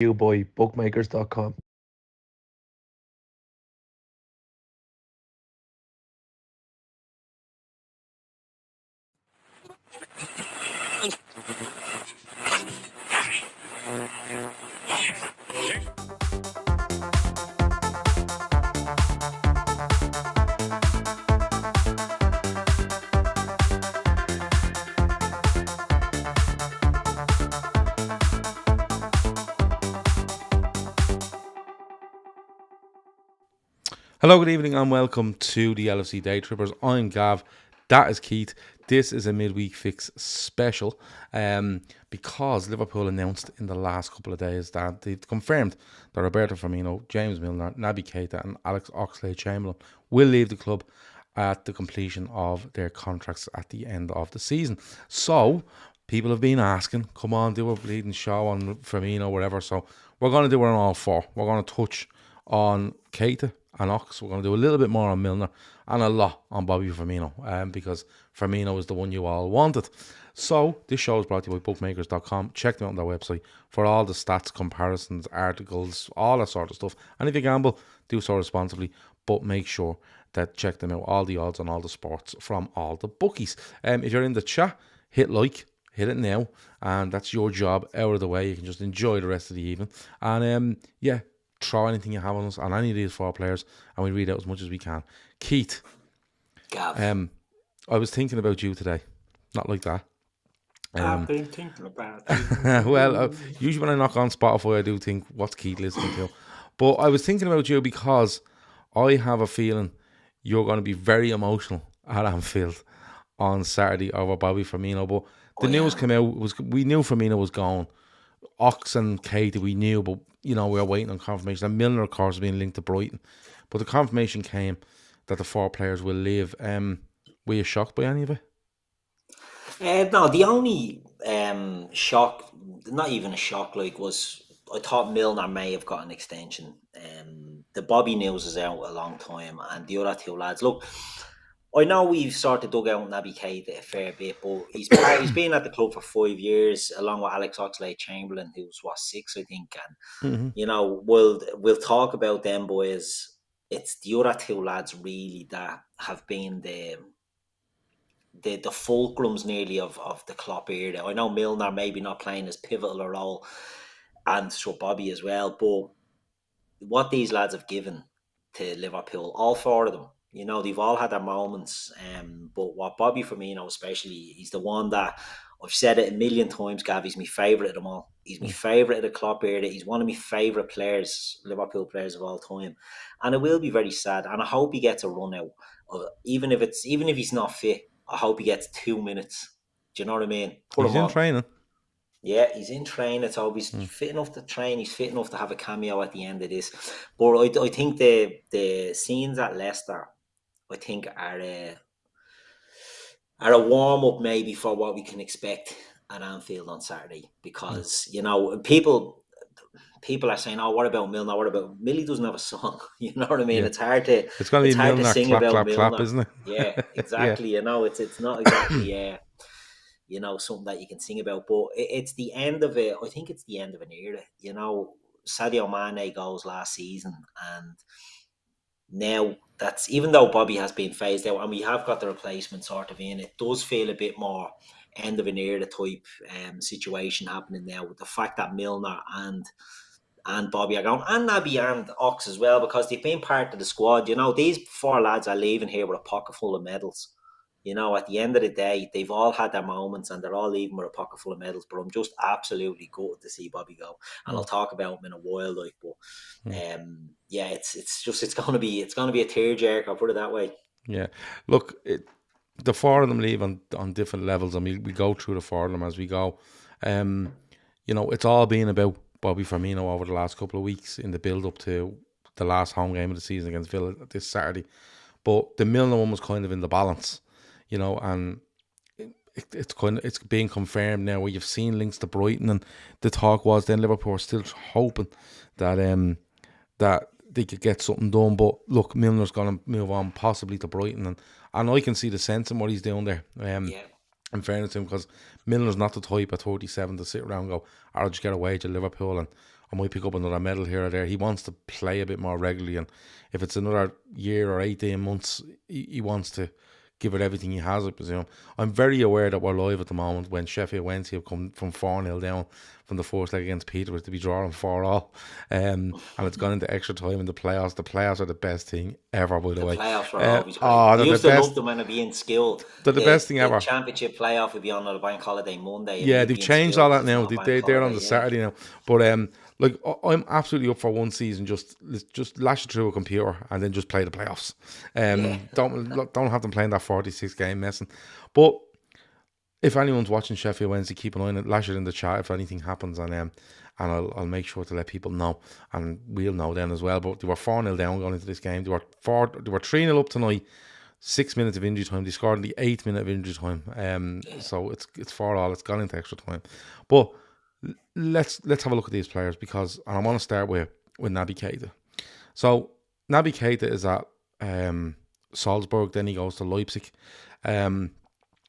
you by bookmakers.com. Hello, good evening, and welcome to the LFC Daytrippers. I'm Gav. That is Keith. This is a midweek fix special because Liverpool announced in the last couple of days that they've confirmed that Roberto Firmino, James Milner, Naby Keita, and Alex Oxlade-Chamberlain will leave the club at the completion of their contracts at the end of the season. So, people have been asking, come on, do a bleeding show on Firmino, whatever. So, we're going to do it on all four. We're going to touch on Keita and Ox. We're going to do a little bit more on Milner and a lot on Bobby Firmino because Firmino is the one you all wanted. So this show is brought to you by bookmakers.com. Check them out on their website for all the stats, comparisons, articles, all that sort of stuff. And if you gamble, do so responsibly, but make sure that check them out, all the odds on all the sports from all the bookies. If you're in the chat, hit like, hit it now, and that's your job out of the way. You can just enjoy the rest of the evening. And throw anything you have on us on any of these four players, and we read out as much as we can. Keith, Gav. I was thinking about you today. Not like that. I've been thinking about it. Well, usually when I knock on Spotify, I do think, what's Keith listening to? But I was thinking about you because I have a feeling you're going to be very emotional at Anfield on Saturday over Bobby Firmino. But the news came out, we knew Firmino was gone. Ox and Keïta we knew, but we were waiting on confirmation. And Milner, of course, being linked to Brighton. But the confirmation came that the four players will leave. Were you shocked by any of it? No, the only shock, not even a shock, was I thought Milner may have got an extension. The Bobby news is out a long time, and the other two lads, look, I know we've sort of dug out Naby Keita a fair bit, but he's been at the club for 5 years, along with Alex Oxlade-Chamberlain, who's 6, I think, and we'll talk about them boys. It's the other two lads really that have been the fulcrums nearly of the Klopp era. I know Milner maybe not playing as pivotal a role, and so Bobby as well, but what these lads have given to Liverpool, all four of them, they've all had their moments. But what Bobby Firmino especially, he's the one that I've said it a million times, Gav, he's my favourite of them all. He's my favourite of the Klopp era. He's one of my favourite players, Liverpool players of all time. And it will be very sad. And I hope he gets a run out. Even if he's not fit, I hope he gets 2 minutes. Do you know what I mean? He's in training. Yeah, he's in training, so he's fit enough to train. He's fit enough to have a cameo at the end of this. But I think the scenes at Leicester, I think, are a warm up maybe for what we can expect at Anfield on Saturday. Because people are saying, "Oh, what about Milner? What about Millie? Doesn't have a song." You know what I mean? Yeah. It's hard to be Milner, to sing clap, about clap, Milner. clap, isn't it? Yeah, exactly. Yeah. It's not exactly something that you can sing about, but it's the end of it. I think it's the end of an era. Sadio Mane goes last season, and now that's, even though Bobby has been phased out and we have got the replacement sort of in, it does feel a bit more end of an era type situation happening now, with the fact that Milner and Bobby are gone, and Naby and Ox as well, because they've been part of the squad. These four lads are leaving here with a pocket full of medals. At the end of the day, they've all had their moments and they're all leaving with a pocket full of medals. But I'm just absolutely gutted to see Bobby go, and I'll talk about him in a while. It's going to be a tearjerker. I'll put it that way. Yeah, look, the four of them leave on different levels, and we go through the four of them as we go. It's all been about Bobby Firmino over the last couple of weeks in the build up to the last home game of the season against Villa this Saturday. But the Milner one was kind of in the balance. And it's being confirmed now, where you've seen links to Brighton, and the talk was then Liverpool are still hoping that that they could get something done. But look, Milner's going to move on possibly to Brighton, and I can see the sense in what he's doing there. In fairness to him, because Milner's not the type at 37 to sit around and go, I'll just get a wage at Liverpool and I might pick up another medal here or there. He wants to play a bit more regularly, and if it's another year or 18 months, he wants to give it everything he has, I presume. I'm very aware that we're live at the moment when Sheffield Wednesday have come from 4-0 down from the first leg against Peterborough to be drawing 4-all. And it's gone into extra time in the playoffs. The playoffs are the best thing ever, by the way. The playoffs are always great. Oh, I they're used the to best. love them when I'd be in school. They're the best thing The ever. championship playoff would be on a bank holiday Monday. Yeah, and they've we'd be in changed school all that because now. it's not a They're bank on the holiday, Saturday now. But like, I'm absolutely up for one season. Just lash it through a computer and then just play the playoffs. Don't have them playing that 46 game messing. But if anyone's watching Sheffield Wednesday, keep an eye on it. Lash it in the chat if anything happens, and I'll make sure to let people know, and we'll know then as well. But they were 4-0 down going into this game. They were 3-0 up tonight. 6 minutes of injury time. They scored in the 8th minute of injury time. So it's 4-all. It's gone into extra time. But let's have a look at these players, because, and I want to start with Naby Keita. So Naby Keita is at Salzburg. Then he goes to Leipzig.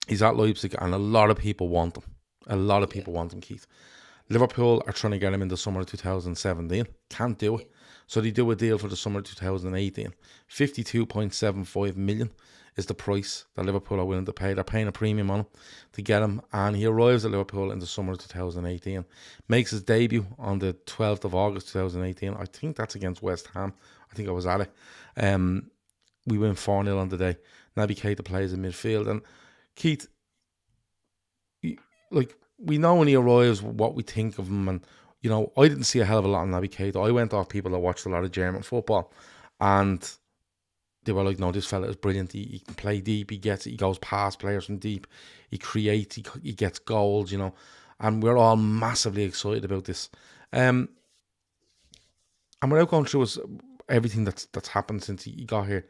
He's at Leipzig, and a lot of people want him. A lot of people want him, Keith. Liverpool are trying to get him in the summer of 2017. Can't do it. So they do a deal for the summer of 2018. 52.75 million is the price that Liverpool are willing to pay. They're paying a premium on him to get him, and he arrives at Liverpool in the summer of 2018. Makes his debut on the 12th of August 2018. I think that's against West Ham. I think I was at it. We win 4-0 on the day. Naby Keita plays in midfield, and Keith, like, we know when he arrives what we think of him, and I didn't see a hell of a lot on Naby Keita. I went off people that watched a lot of German football, and they were like, "No, this fella is brilliant. He can play deep. He goes past players from deep. He creates. He gets goals. And we're all massively excited about this. And without going through everything that's happened since he got here,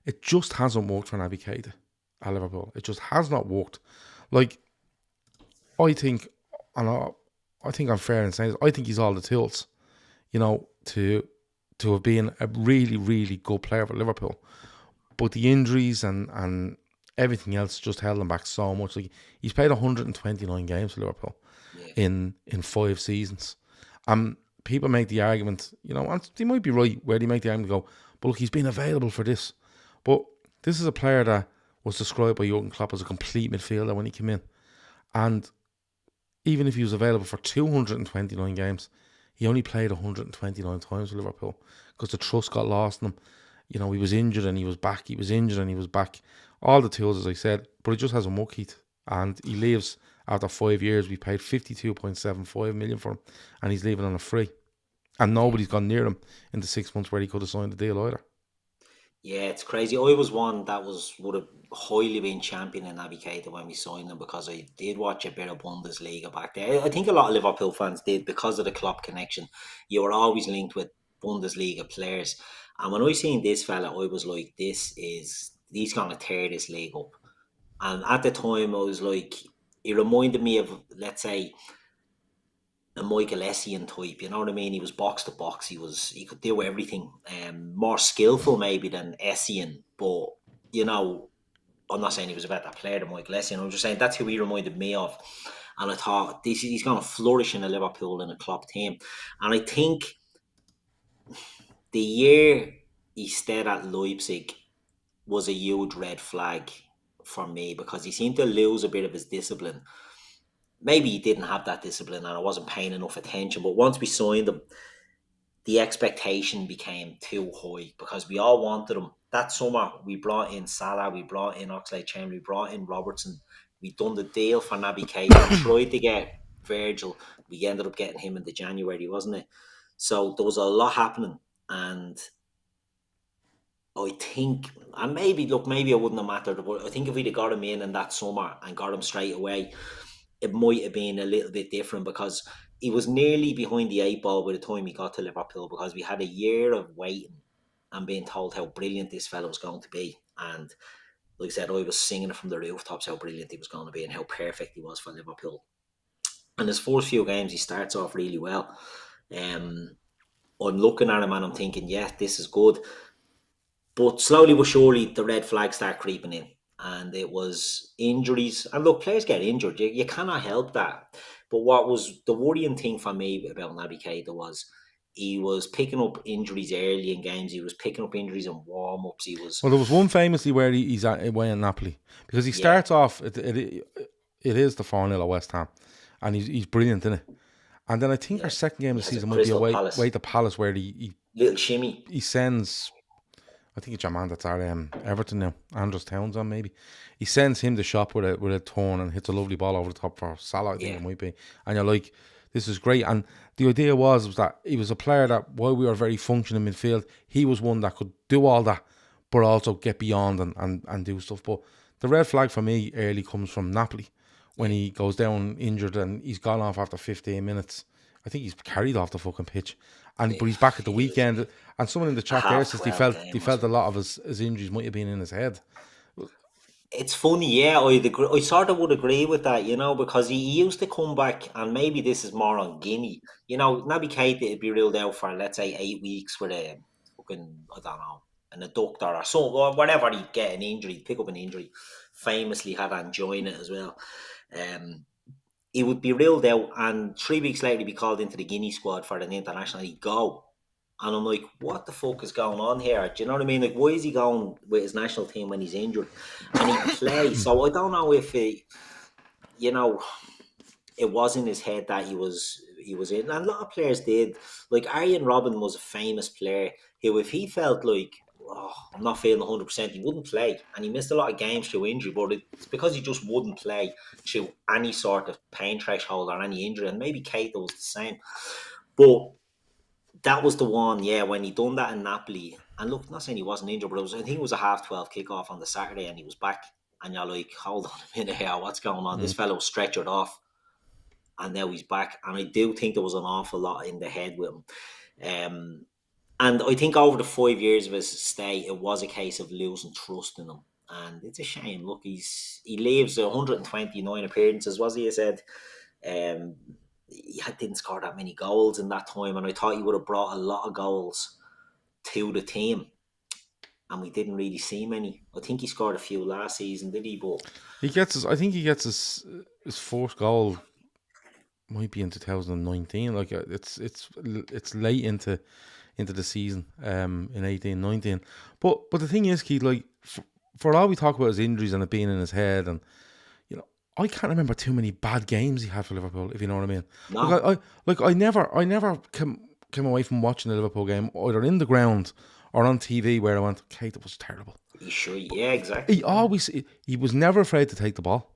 it just hasn't worked for Naby Keita at Liverpool. It just has not worked. Like, I think, and I think I'm fair in saying this, I think he's all the tools, to have been a really, really good player for Liverpool. But the injuries and everything else just held him back so much. Like, he's played 129 games for Liverpool in 5 seasons. People make the argument, and they might be right, where they make the argument go, but look, he's been available for this. But this is a player that was described by Jurgen Klopp as a complete midfielder when he came in. And even if he was available for 229 games, he only played 129 times for Liverpool because the trust got lost in him. He was injured and he was back. He was injured and he was back. All the tools, as I said, but it just hasn't worked, Keith. And he leaves after 5 years. We paid 52.75 million for him, and he's leaving on a free. And nobody's gone near him in the 6 months where he could have signed the deal either. Yeah, it's crazy. I was one that would have highly been championing Naby Keita when we signed him, because I did watch a bit of Bundesliga back there. I think a lot of Liverpool fans did, because of the Klopp connection. You were always linked with Bundesliga players. And when I seen this fella, I was like, he's going to tear this league up. And at the time, I was like, he reminded me of, let's say, a Michael Essien type, you know what I mean? He was box to box. He could do everything. More skillful maybe than Essien, but I'm not saying he was a better player than Michael Essien. I'm just saying that's who he reminded me of. And I thought he's going to flourish in a Liverpool and a Klopp team. And I think the year he stayed at Leipzig was a huge red flag for me, because he seemed to lose a bit of his discipline. Maybe he didn't have that discipline and I wasn't paying enough attention. But once we signed him, the expectation became too high, because we all wanted him. That summer, we brought in Salah, we brought in Oxlade-Chamberlain, we brought in Robertson. We done the deal for Naby Keita. We tried to get Virgil. We ended up getting him in the January, wasn't it? So there was a lot happening. And I think, and maybe I wouldn't have mattered, but I think if we'd have got him in that summer and got him straight away, it might have been a little bit different, because he was nearly behind the 8 ball by the time he got to Liverpool, because we had a year of waiting and being told how brilliant this fellow was going to be. And like I said, I was singing it from the rooftops how brilliant he was going to be and how perfect he was for Liverpool. And his first few games, he starts off really well. I'm looking at him and I'm thinking, yeah, this is good. But slowly but surely, the red flags start creeping in. And it was injuries. And look, players get injured. You cannot help that. But what was the worrying thing for me about Naby Keita was he was picking up injuries early in games. He was picking up injuries in warm-ups. He was... Well, there was one famously where he's away in Napoli. Because he starts off, it is the 4-0 at West Ham. And he's brilliant, isn't it? And then I think our second game of the season might be away to Palace, where he little shimmy. He sends, I think it's your man that's at Everton now, Andros Townsend maybe. He sends him the shot with a turn and hits a lovely ball over the top for Salah, I think it might be. And you're like, this is great. And the idea was that he was a player that, while we were very functioning midfield, he was one that could do all that, but also get beyond and do stuff. But the red flag for me early comes from Napoli, when he goes down injured and he's gone off after 15 minutes. I think he's carried off the fucking pitch. But he's back at the weekend. And someone in the chat there says he felt a lot of his injuries might have been in his head. It's funny, I sort of would agree with that, because he used to come back, and maybe this is more on Guinea. Naby Keita would be ruled out for, let's say, 8 weeks with a fucking, I don't know, an adductor or something, or whatever. He'd get an injury, pick up an injury. Famously had angina as well. He would be ruled out, and 3 weeks later he'd be called into the Guinea squad for an international. He'd go, and I'm like, what the fuck is going on here? Do you know what I mean? Like, why is he going with his national team when he's injured and he plays? So I don't know if it was in his head that he was in. And a lot of players did. Like Arjen Robben was a famous player who, if he felt like, I'm not feeling 100%, he wouldn't play. And he missed a lot of games through injury, but it's because he just wouldn't play through any sort of pain threshold or any injury. And maybe Keita was the same. But that was the one, when he done that in Napoli. And look, not saying he wasn't injured, but I think it was a 12:30 kickoff on the Saturday and he was back. And you're like, hold on a minute here, what's going on? This fellow was stretchered off and now he's back. And I do think there was an awful lot in the head with him. And I think over the 5 years of his stay, it was a case of losing trust in him. And it's a shame. Look, he leaves 129 appearances, was he? He said he didn't score that many goals in that time. And I thought he would have brought a lot of goals to the team. And we didn't really see many. I think he scored a few last season, did he? But I think he gets his fourth goal, might be in 2019. Like it's late into the season, in 18-19. But the thing is, Keith, like for all we talk about his injuries and it being in his head, and I can't remember too many bad games he had for Liverpool, if you know what I mean. No. I never came away from watching a Liverpool game either in the ground or on TV where I went, Keita was terrible. Sure, yeah, exactly. He was never afraid to take the ball.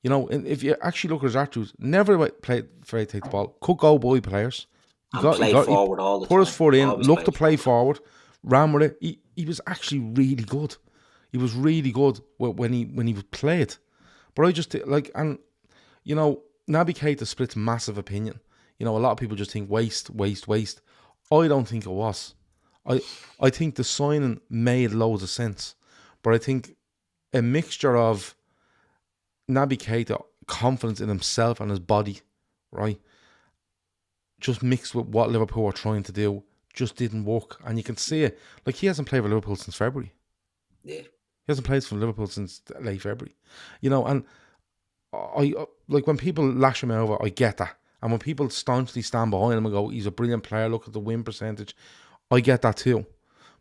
And if you actually look at his attributes, never afraid to take the ball. Could go by players. He played forward all the time. Put his foot in, looked to play forward, ran with it. He was actually really good. He was really good when he played. But I just Naby Keita splits massive opinion. A lot of people just think waste. I don't think it was. I think the signing made loads of sense. But I think a mixture of Naby Keita confidence in himself and his body, right, just mixed with what Liverpool were trying to do, just didn't work. And you can see it. Like, he hasn't played for Liverpool since February. Yeah. He hasn't played for Liverpool since late February. And I like when people lash him over, I get that. And when people staunchly stand behind him and go, he's a brilliant player, look at the win percentage, I get that too.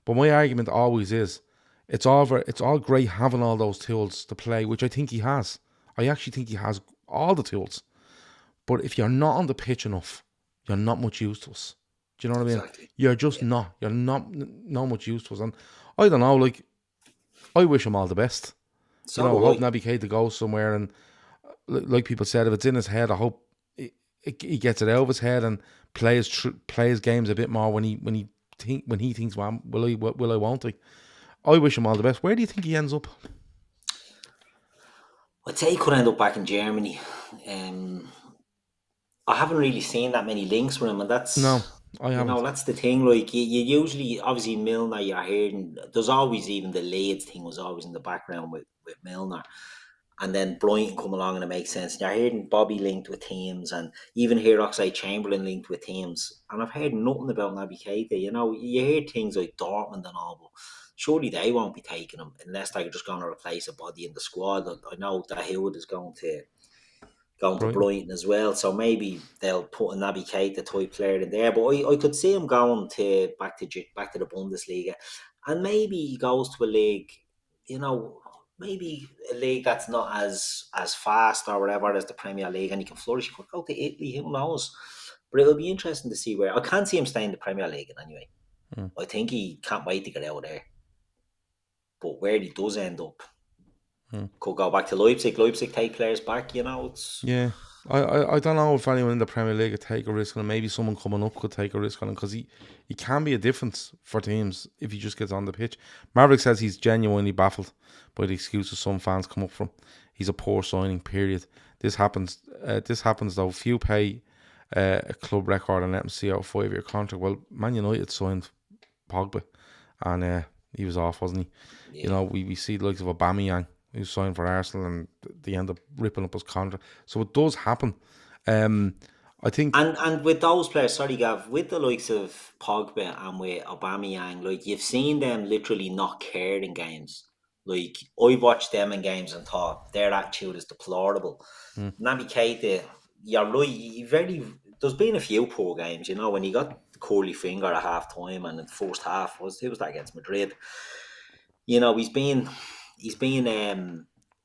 But my argument always is, it's all great having all those tools to play, which I think he has. I actually think he has all the tools. But if you're not on the pitch enough, you're not much use to us. Do you know what I mean? Exactly. You're just not. You're not much use to us. And I don't know, like, I wish him all the best. I hope Naby Keita goes somewhere, and like people said, if it's in his head, I hope he gets it out of his head and plays games a bit more when he thinks, well, will I, won't I? I wish him all the best. Where do you think he ends up? I'd say he could end up back in Germany. I haven't really seen that many links with him, and that's... No, I haven't. That's the thing. Like, you usually, obviously, Milner, you're hearing... There's always, even the Leeds thing was always in the background with Milner. And then Brighton come along and it makes sense. And you're hearing Bobby linked with teams, and even hear Oxlade-Chamberlain linked with teams. And I've heard nothing about Naby Keita. You hear things like Dortmund and all, but surely they won't be taking him unless they're just going to replace a body in the squad. I know that Howard is going to going to Brighton as well. So maybe they'll put a Naby Keita type player in there. But I could see him going back to the Bundesliga, and maybe he goes to a league, maybe a league that's not as fast or whatever as the Premier League, and he can flourish. He could go to Italy, who knows? But it'll be interesting to see where. I can't see him staying in the Premier League anyway. I think he can't wait to get out of there. But where he does end up, could go back to Leipzig. Leipzig take players back, it's... Yeah. I don't know if anyone in the Premier League could take a risk on him. Maybe someone coming up could take a risk on him, because he can be a difference for teams if he just gets on the pitch. Maverick says he's genuinely baffled by the excuses some fans come up from. He's a poor signing, period. This happens though. Few pay a club record and let him see out a 5-year contract. Well, Man United signed Pogba, and he was off, wasn't he? Yeah. We see the likes of Aubameyang, who signed for Arsenal, and they end up ripping up his contract. So it does happen. I think, and with those players, sorry Gav, with the likes of Pogba and with Aubameyang, like, you've seen them literally not cared in games. Like, I watched them in games and thought their attitude is deplorable. Naby Keita, you're right. There's been a few poor games, when he got the curly finger at half time, and in the first half was that against Madrid. He's been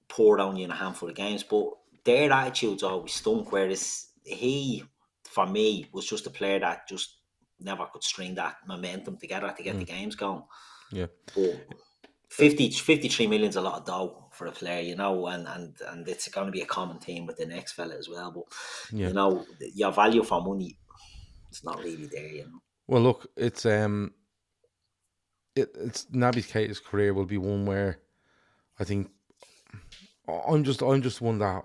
poured on you in a handful of games, but their attitudes always stunk. Whereas he, for me, was just a player that just never could string that momentum together to get the games going. Yeah. But 53 million is a lot of dough for a player, and it's going to be a common theme with the next fella as well. But your value for money, it's not really there, Well, look, it's Naby Keita's career will be one where I think I'm just one that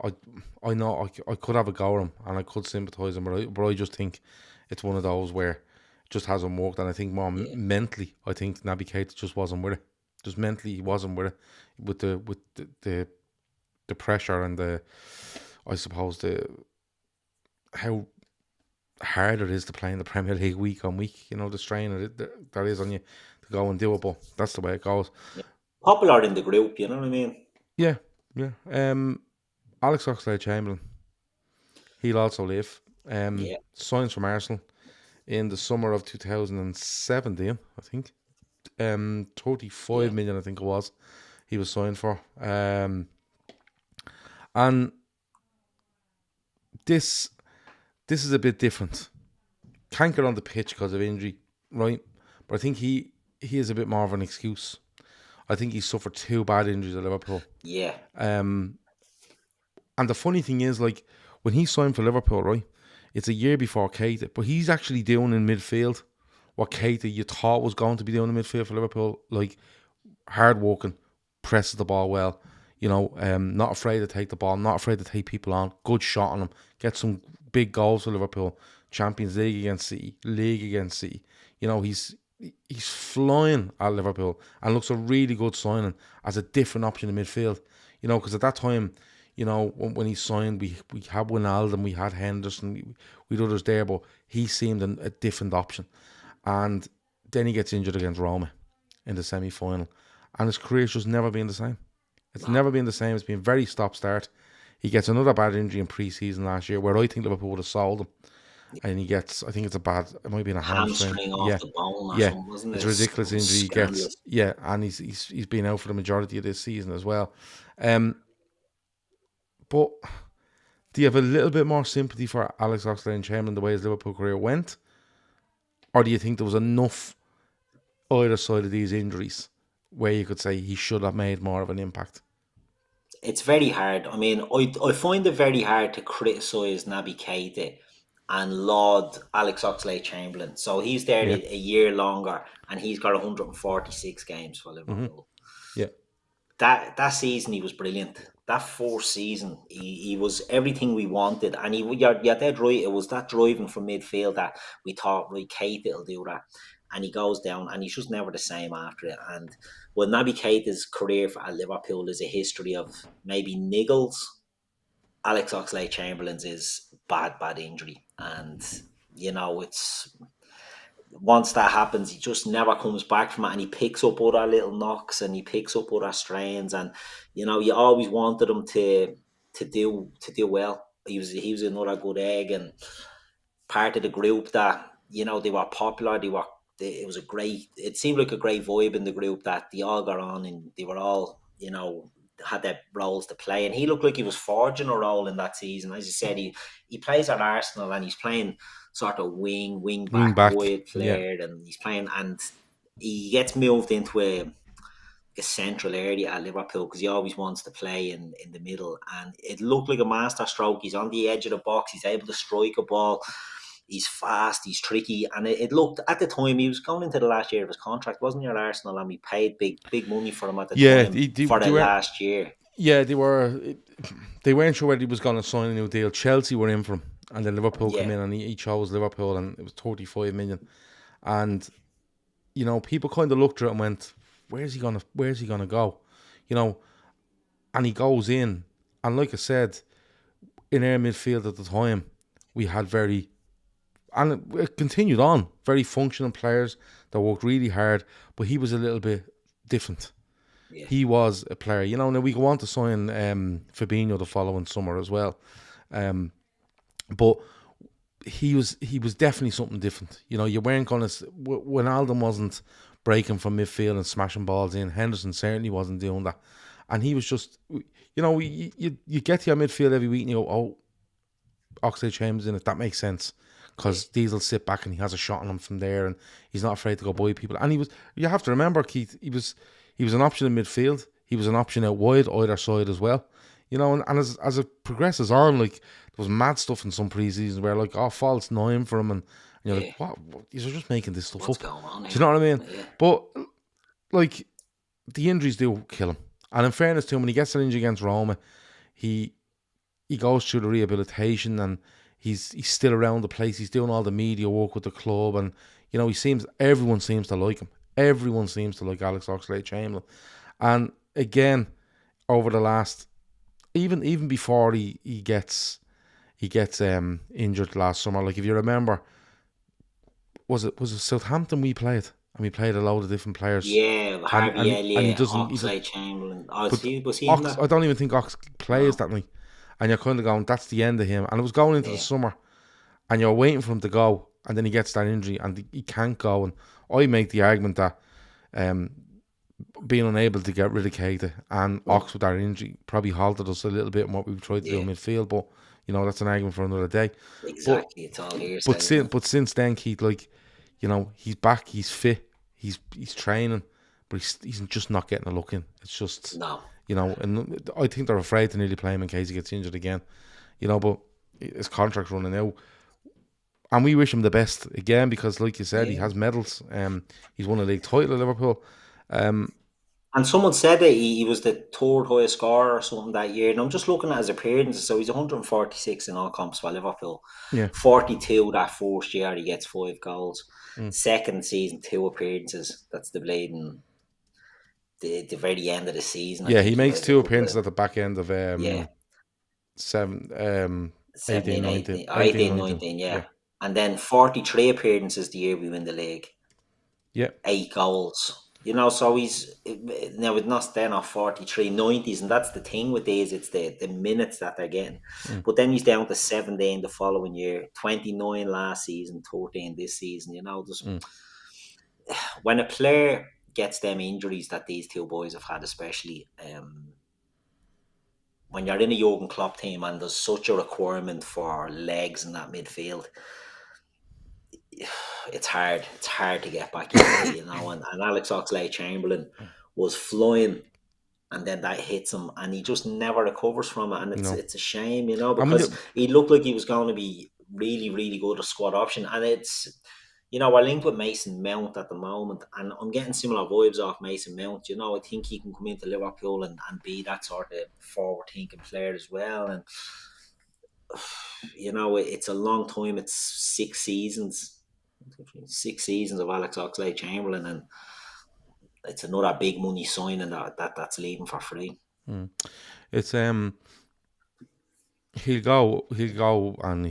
I know I could have a go at him and I could sympathise him, but I just think it's one of those where it just hasn't worked. And I think more mentally, I think Naby Keita just wasn't with it. Just mentally, he wasn't with it, with the pressure and I suppose how hard it is to play in the Premier League week on week. The strain that is on you to go and do it, but that's the way it goes. Popular in the group, you know what I mean? Yeah. Alex Oxlade-Chamberlain, he'll also leave. Signs from Arsenal in the summer of 2017, I think. 35 million, I think it was, he was signed for. And this is a bit different. Can't get on the pitch because of injury, right? But I think he is a bit more of an excuse. I think he suffered 2 bad injuries at Liverpool. Yeah. And the funny thing is, like, when he signed for Liverpool, right, it's a year before Keïta, but he's actually doing in midfield what Keïta you thought was going to be doing in midfield for Liverpool, like hard working, presses the ball well, not afraid to take the ball, not afraid to take people on, good shot on him, get some big goals for Liverpool, Champions League against City, League against City. He's flying at Liverpool and looks a really good signing as a different option in midfield. Because at that time, when he signed, we had Wijnaldum, we had Henderson, we had others there, but he seemed a different option. And then he gets injured against Roma in the semi-final, and his career's just never been the same. It's never been the same. It's been very stop-start. He gets another bad injury in pre-season last year, where I think Liverpool would have sold him. And he gets, I think it might be a hamstring off the bone or something, wasn't it? It's a ridiculous injury he gets. Yeah, and he's been out for the majority of this season as well. But do you have a little bit more sympathy for Alex Oxlade-Chamberlain the way his Liverpool career went? Or do you think there was enough either side of these injuries where you could say he should have made more of an impact? It's very hard. I mean, I find it very hard to criticise Naby Keita and laud Alex Oxlade-Chamberlain. So he's there a year longer, and he's got 146 games for Liverpool. Yeah. That season he was brilliant. That fourth season, he was everything we wanted. And you're dead right, it was that driving from midfield that we thought, right, Keita will do that. And he goes down, and he's just never the same after it. And Naby Keita's career at Liverpool is a history of maybe niggles, Alex Oxlade-Chamberlain's is bad injury. And, it's... Once that happens, he just never comes back from it, and he picks up other little knocks and he picks up other strains, and you always wanted him to do well, he was another good egg, and part of the group that, you know, they were popular. It seemed like a great vibe in the group, that they all got on and they were all, you know, had their roles to play. And he looked like he was forging a role in that season. As you said, he plays at Arsenal and he's playing sort of wing Wing back, back. wide Yeah. player, and he's playing, and he gets moved into a central area at Liverpool because he always wants to play in the middle, and it looked like a master stroke. He's on the edge of the box, he's able to strike a ball, he's fast, he's tricky, and it looked, at the time, he was going into the last year of his contract, wasn't he, at Arsenal, and we paid big money for him at the time for the last year. Yeah, they weren't sure whether he was going to sign a new deal. Chelsea were in for him, and then Liverpool came in, and he chose Liverpool, and it was 35 million. And, you know, people kind of looked at it and went, where's he gonna go? You know, and he goes in, and like I said, in our midfield at the time, we had and it continued on, very functional players that worked really hard, but he was a little bit different. Yeah. He was a player, you know. Now we go on to sign Fabinho the following summer as well, but he was definitely something different. You know, you weren't gonna, when Alden wasn't breaking from midfield and smashing balls in, Henderson certainly wasn't doing that, and he was just, you know, you get to your midfield every week and you go, oh, Oxlade-Chamberlain's in it, that makes sense, because Diesel sit back and he has a shot on him from there, and he's not afraid to go by people. And you have to remember, Keith, he was an option in midfield, he was an option out wide, either side as well, you know. And as it progresses on, like, there was mad stuff in some pre-seasons where, like, false 9 for him, and you're like, what? These are just making this stuff up. Going on here? Do you know what I mean? Yeah. But, like, the injuries do kill him. And in fairness to him, when he gets an injury against Roma, he goes through the rehabilitation, and he's still around the place. He's doing all the media work with the club, and, you know, everyone seems to like him. Everyone seems to like Alex Oxlade-Chamberlain. And again, over the last, even before he gets injured last summer, like, if you remember, was it Southampton we played? And we played a load of different players. Yeah, Harvey Elliott, Oxlade-Chamberlain. Was he in that? I don't even think Ox plays that night. And you're kind of going, that's the end of him. And it was going into the summer, and you're waiting for him to go, and then he gets that injury, and he can't go. And I make the argument that being unable to get rid of Keïta and Ox with that injury probably halted us a little bit in what we've tried to do in midfield. But, you know, that's an argument for another day. Exactly, it's all hearsay. But since then, Keith, like, you know, he's back, he's fit, he's training, but he's just not getting a look in. It's just, you know, and I think they're afraid to nearly play him in case he gets injured again, you know. But his contract's running out, and we wish him the best again, because, like you said, he has medals. He's won a league title at Liverpool. And someone said that he was the third highest scorer or something that year. And I'm just looking at his appearances. So he's 146 in all comps for Liverpool. Yeah. 42 that first year, he gets 5 goals. Second season, 2 appearances. That's the bleeding, the very end of the season. Yeah, he makes 2 appearances at the back end of 18, 19, yeah. And then 43 appearances the year we win the league. Yeah. 8 goals. You know, so he's now with not staying off 43 90s, and that's the thing with these, it's the minutes that they're getting. But then he's down to 17 the following year, 29 last season, 13 this season. You know, just when a player gets them injuries that these two boys have had, especially when you're in a Jurgen Klopp team and there's such a requirement for legs in that midfield, it's hard to get back in, you know. And Alex Oxlade-Chamberlain was flying, and then that hits him, and he just never recovers from it. And it's a shame, you know, because he looked like he was going to be really, really good a squad option. And it's, you know, we're linked with Mason Mount at the moment, and I'm getting similar vibes off Mason Mount. You know, I think he can come into Liverpool and be that sort of forward-thinking player as well. And, you know, it's a long time. It's 6 seasons of Alex Oxlade-Chamberlain, and it's another big money signing that's leaving for free. It's he'll go, and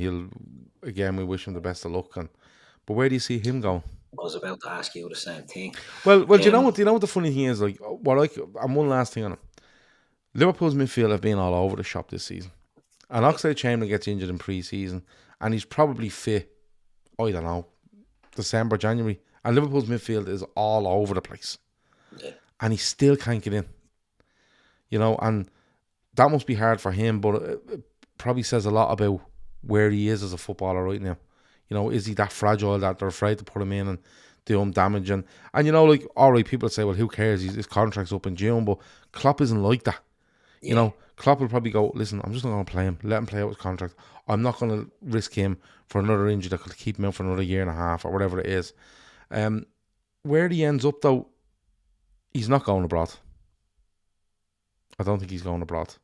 again, we wish him the best of luck. But where do you see him going? I was about to ask you the same thing. Well, do you know what? The funny thing is, like, and one last thing on him. Liverpool's midfield have been all over the shop this season, And Oxlade-Chamberlain gets injured in pre-season, and he's probably fit, I don't know, December, January. And Liverpool's midfield is all over the place. Yeah. And he still can't get in. And that must be hard for him, but it probably says a lot about where he is as a footballer right now. Is he that fragile that they're afraid to put him in and do him damage? And all right, people say, well, who cares? His contract's up in June, but Klopp isn't like that. Yeah. Klopp will probably go, listen, I'm just not going to play him. Let him play out his contract. I'm not going to risk him for another injury that could keep him out for another year and a half or whatever it is. Where he ends up, though, he's not going abroad. I don't think he's going abroad.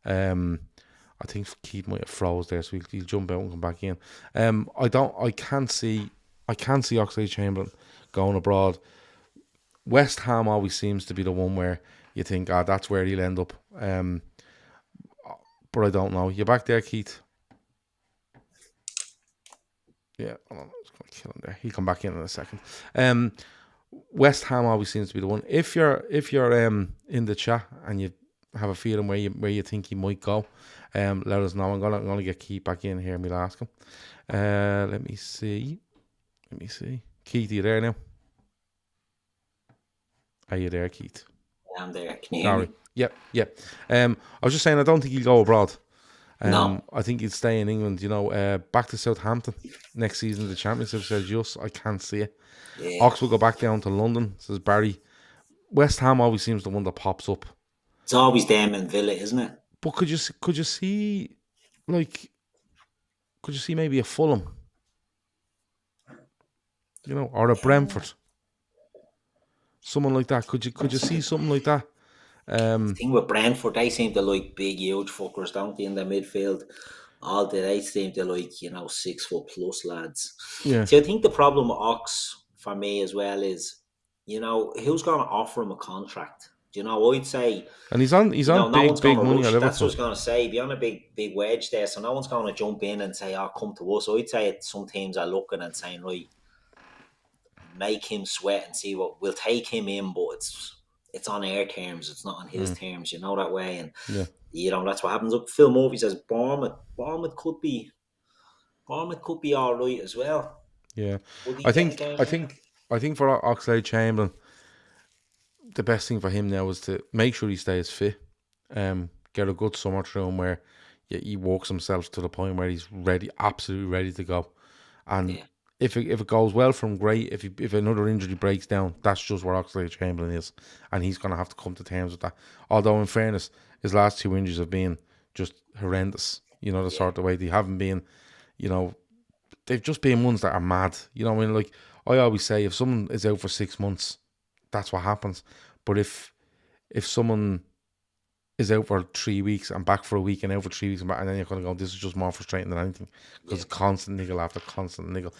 I think Keith might have froze there, so he'll jump out and come back in. I can't see Oxlade-Chamberlain going abroad. West Ham always seems to be the one where you think, that's where he'll end up. But I don't know. You're back there, Keith. Yeah, hold on, I'm just going to kill him there. He'll come back in a second. West Ham always seems to be the one. If you're in the chat and you have a feeling where you think he might go, let us know. I'm gonna get Keith back in here and we'll ask him. Let me see. Keith, are you there now? Are you there, Keith? I'm there. Can you hear me? Yeah. I was just saying, I don't think he'll go abroad. No. I think he'll stay in England. Back to Southampton next season. The Championship says just I can't see it. Yeah. Ox will go back down to London, says Barry. West Ham always seems the one that pops up. It's always them and Villa, isn't it? But could you see maybe a Fulham, or a Brentford, someone like that? Could you see something like that? The thing with Brentford, they seem to like big, huge fuckers, don't they, in their midfield? They seem to like 6 foot plus lads. Yeah. So I think the problem with Ox for me as well is, who's going to offer him a contract? I'd say, and he's on no big one's gonna money rush. at Liverpool. That's what I was going to say. Be on a big wedge there, so no one's going to jump in and say, come to us. I'd say some teams are looking and saying, right, make him sweat and see what we'll take him in, but it's on our terms. It's not on his terms, that way. And that's what happens. Look, Phil Murphy says Bournemouth could be all right as well. Yeah, I think for Oxlade-Chamberlain, the best thing for him now is to make sure he stays fit. Get a good summer through him where he works himself to the point where he's ready, absolutely ready to go. And if it goes well for him, great. If another injury breaks down, that's just where Oxlade-Chamberlain is, and he's going to have to come to terms with that. Although, in fairness, his last 2 injuries have been just horrendous. The sort of way they haven't been. They've just been ones that are mad. Like I always say, if someone is out for 6 months, that's what happens. But if someone is out for 3 weeks and back for a week and out for 3 weeks and back, and then you're going to go, this is just more frustrating than anything because it's constant niggle after constant niggle.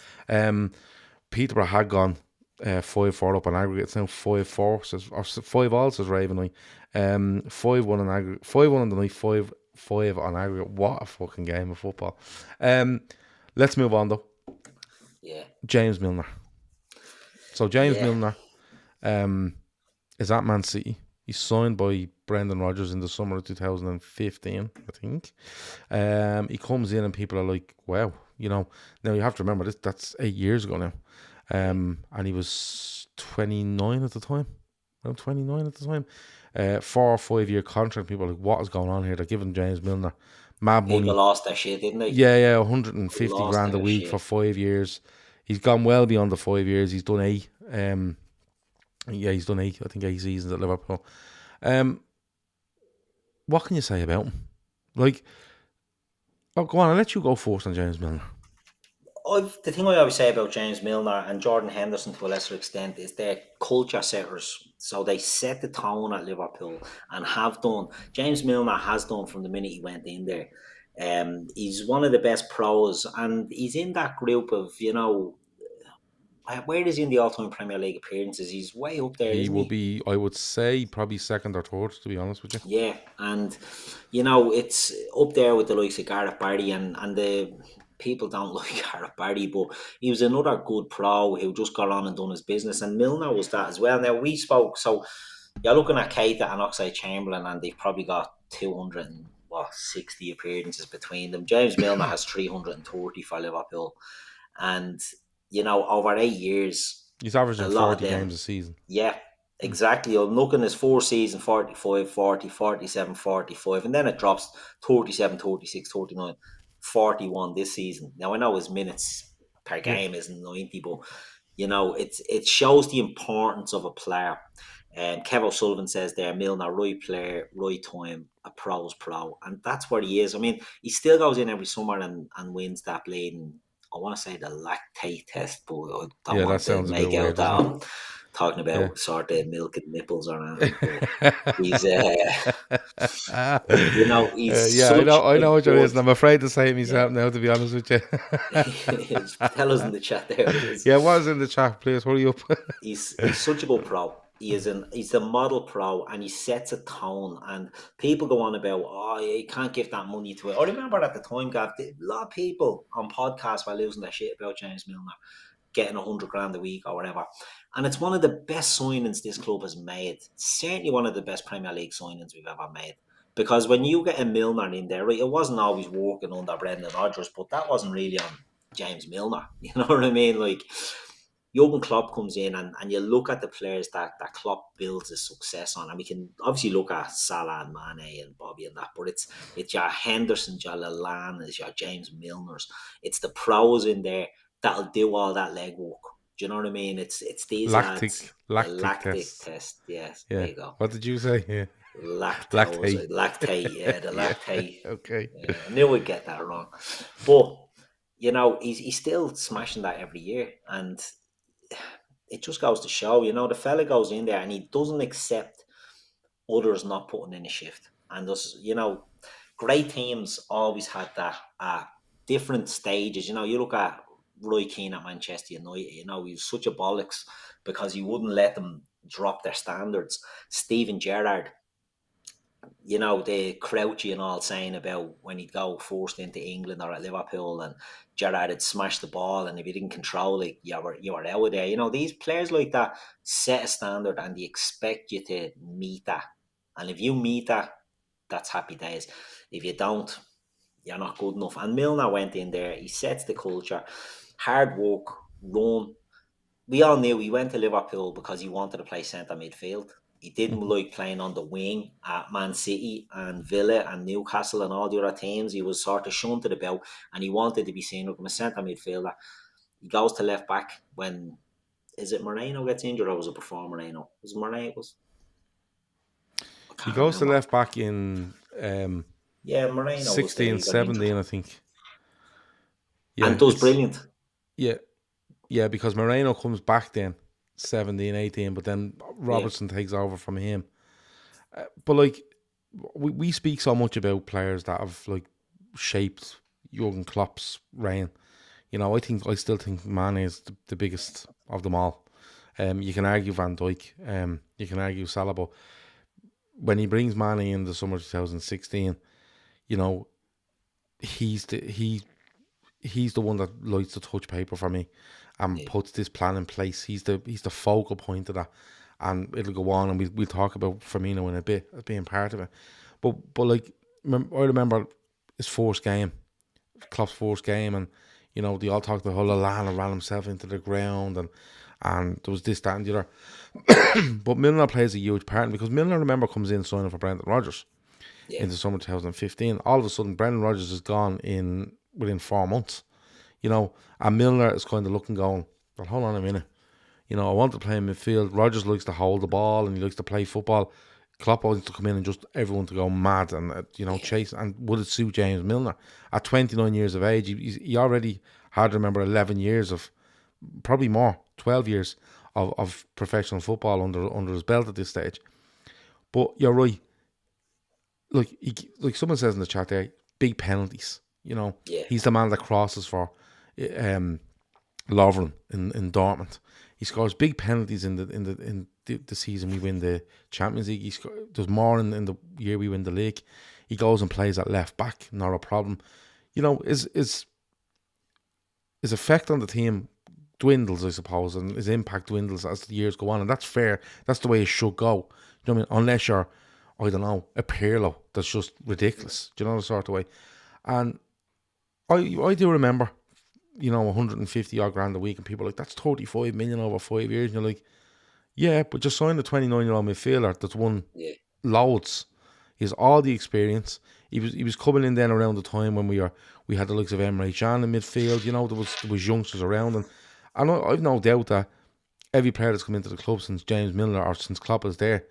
Peterborough had gone 5-4 up on aggregate. It's now 5-4, or 5-all, says Raven. 5-1 on aggregate, 5-1 on the night, 5-5 on aggregate. What a fucking game of football. Let's move on though. Yeah. James Milner. So James Milner is at Man City. He's signed by Brendan Rodgers in the summer of 2015, I think. He comes in and people are like, wow, Now you have to remember this. That's 8 years ago now. And he was 29 at the time. Around 29 at the time. 4 or 5 year contract. People are like, what is going on here? They're giving James Milner mad money. People lost their shit, didn't they? Yeah, 150 grand a week for 5 years. He's gone well beyond the 5 years. He's done 8. He's done 8. I think 8 seasons at Liverpool. What can you say about him? Go on, I'll let you go first on James Milner. The thing I always say about James Milner and Jordan Henderson to a lesser extent is they're culture setters. So they set the tone at Liverpool and have done. James Milner has done from the minute he went in there. He's one of the best pros, and he's in that group of, where is he in the all-time Premier League appearances? He's way up there. He will be, I would say, probably second or third, to be honest with you. Yeah, and it's up there with the likes of Gareth Barry, and the people don't like Gareth Barry, but he was another good pro who just got on and done his business, and Milner was that as well. Now, we spoke, so you're looking at Keïta and Oxlade-Chamberlain, and they've probably got 200 60 appearances between them. James Milner has 330 for Liverpool. And, over 8 years, He's a averaging lot of 40 them, games a season. yeah, exactly. I'm looking at his 4 season, 45, 40, 47, 45, and then it drops 37, 36, 39, 41 this season. Now, I know his minutes per Yeah. game isn't 90, but, it shows the importance of a player. Kev O'Sullivan says there, Milner, right player, right time, a pro's pro. And that's where he is. I mean, he still goes in every summer and wins that bleeding, I want to say the lactate test, but I don't Yeah, that want to sounds a bit make out weird, that doesn't I'm talking it? about sort of milk and nipples or anything. But he's, Yeah. he's Yeah, such I a know what you're good. saying. I'm afraid to say it Yeah. myself now, to be honest with you. Tell us in the chat there. Yeah, what is in the chat, please? Hurry up. He's such a good pro. He's the model pro, and he sets a tone. And people go on about, you can't give that money to it. I remember at the time, Gav, a lot of people on podcasts were losing their shit about James Milner getting 100 grand a week or whatever. And it's one of the best signings this club has made. Certainly one of the best Premier League signings we've ever made. Because when you get a Milner in there, right, it wasn't always working under Brendan Rodgers, but that wasn't really on James Milner. You know what I mean? Like, Jurgen Klopp comes in and you look at the players that Klopp builds his success on, and we can obviously look at Salah and Mane and Bobby and that, but it's your Henderson, your Lallana, your James Milners. It's the pros in there that'll do all that legwork. Do you know what I mean? It's these lads. Lactic Test. Yes, Yeah. there you go. What did you say? Yeah. Lactate. Yeah, the lactate. Okay. Yeah, I knew we'd get that wrong, but he's still smashing that every year, and it just goes to show, the fella goes in there and he doesn't accept others not putting in a shift. And there's, great teams always had that at different stages. You look at Roy Keane at Manchester United, he was such a bollocks because he wouldn't let them drop their standards. Steven Gerrard, the Crouchy and all saying about when he'd go forced into England or at Liverpool and Gerrard had smashed the ball, and if you didn't control it, you were out of there. These players like that set a standard and they expect you to meet that. And if you meet that, that's happy days. If you don't, you're not good enough. And Milner went in there, he sets the culture, hard work, run. We all knew he went to Liverpool because he wanted to play centre midfield. He didn't like playing on the wing at Man City and Villa and Newcastle and all the other teams. He was sort of shunted about, and he wanted to be seen like a centre midfielder. He goes to left back when, is it Moreno gets injured or was it before Moreno? Was Moreno? He goes to left back in Moreno 16, 17, I think. Yeah, and does brilliant. Yeah, because Moreno comes back then, 17, 18, but then Robertson takes over from him. But like, we speak so much about players that have like shaped Jurgen Klopp's reign. I still think Mane is the biggest of them all. You can argue Van Dijk, you can argue Salah, but when he brings Mane in the summer 2016, he's the one that lights the touch paper for me and puts this plan in place. He's the focal point of that, and it'll go on, and we'll talk about Firmino in a bit as being part of it. But like, I remember his first game, Klopp's first game, and they all talked about how Lallana ran himself into the ground, and there was this, that, and the other. But Milner plays a huge part, because Milner, remember, comes in signing for Brendan Rodgers in the summer 2015. All of a sudden, Brendan Rodgers is gone within 4 months, and Milner is kind of looking, going, well, hold on a minute, I want to play in midfield. Rodgers likes to hold the ball and he likes to play football. Klopp wants to come in and just everyone to go mad and chase. And would it suit James Milner at 29 years of age? He already had, remember, 11 years of, probably more, 12 years of professional football under his belt at this stage. But you're right. Like someone says in the chat there, big penalties. He's the man that crosses for Lovren in Dortmund. He scores big penalties in the season we win the Champions League. There's more in the year we win the league. He goes and plays at left back, not a problem. His effect on the team dwindles, I suppose, and his impact dwindles as the years go on, and that's fair. That's the way it should go. You know what I mean? I don't know, a Pirlo that's just ridiculous. Do you know the sort of way? And I do remember, 150 odd grand a week, and people are like, that's 35 million over 5 years. And you're like, yeah, but just signed a 29-year-old midfielder that's won loads. He has all the experience. He was coming in then around the time when we had the likes of Emre Can in midfield. There was youngsters around, and I've no doubt that every player that's come into the club since James Milner or since Klopp is there,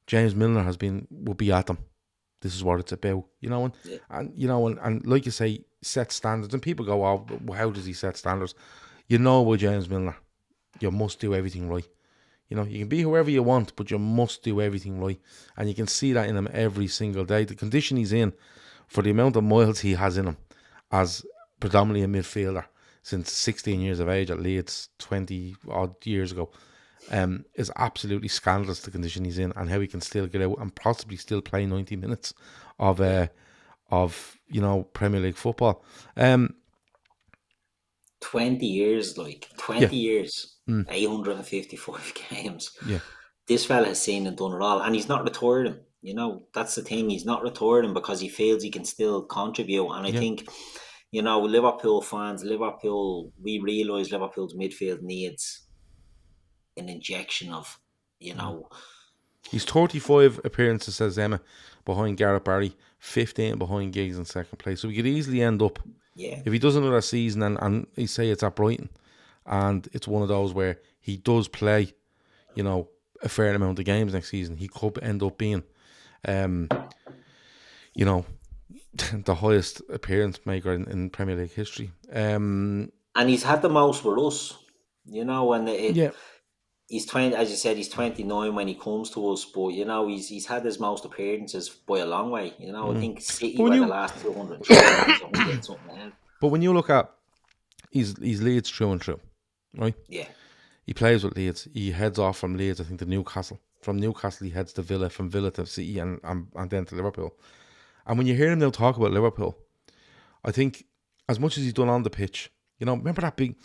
James Milner will be at them. This is what it's about, and like you say, set standards. And people go, "Oh, how does he set standards?" With James Milner, you must do everything right. You can be whoever you want, but you must do everything right. And you can see that in him every single day. The condition he's in, for the amount of miles he has in him, as predominantly a midfielder since 16 years of age at Leeds, 20 odd years ago, is absolutely scandalous, the condition he's in, and how he can still get out and possibly still play 90 minutes of Premier League football. 20 years, 20 years, 855 games. Yeah. This fella has seen and done it all, and he's not retiring. That's the thing. He's not retiring because he feels he can still contribute. And I think, Liverpool fans, we realise Liverpool's midfield needs an injection of, He's 35 appearances, says Emma, behind Gareth Barry, 15 behind Giggs in second place. So he could easily end up, if he does another season, and he say it's at Brighton, and it's one of those where he does play, a fair amount of games next season, he could end up being, the highest appearance maker in Premier League history. And he's had the most with us, and he's 20, as you said, he's 29 when he comes to us, but he's had his most appearances by a long way. I think City were the last 200 something ahead. But when you look at he's Leeds through and through, right? Yeah. He plays with Leeds. He heads off from Leeds, I think, to Newcastle. From Newcastle, he heads to Villa. From Villa to City, and then to Liverpool. And when you hear him now talk about Liverpool, I think as much as he's done on the pitch, remember that big,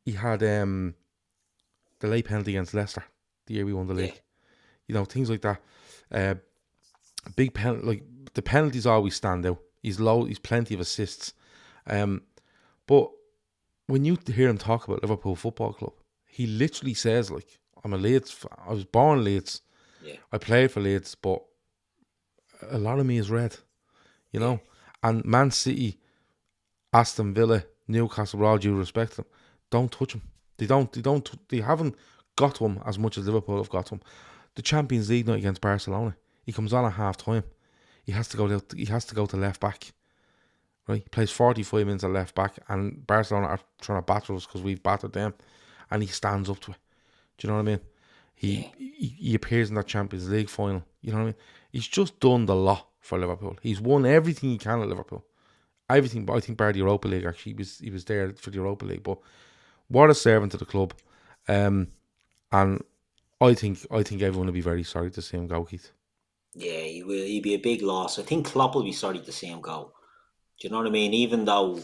he had the late penalty against Leicester the year we won the league. Things like that. Big penalty, the penalties always stand out. He's plenty of assists. But when you hear him talk about Liverpool Football Club, he literally says, I'm a Leeds, I was born Leeds. Yeah. I played for Leeds, but a lot of me is red, And Man City, Aston Villa, Newcastle, with all due respect to them, don't touch him. They haven't got to him as much as Liverpool have got to him. The Champions League night against Barcelona, he comes on at half time. He has to go to left back. Right? He plays 45 minutes at left back, and Barcelona are trying to batter us because we've battered them, and he stands up to it. Do you know what I mean? He appears in that Champions League final. You know what I mean? He's just done the lot for Liverpool. He's won everything he can at Liverpool. Everything, but I think bar the Europa League, actually, he was there for the Europa League. But what a servant to the club. And I think everyone will be very sorry to see him go, Keith. Yeah, he will. He'd be a big loss. I think Klopp will be sorry to see him go. Do you know what I mean? Even though,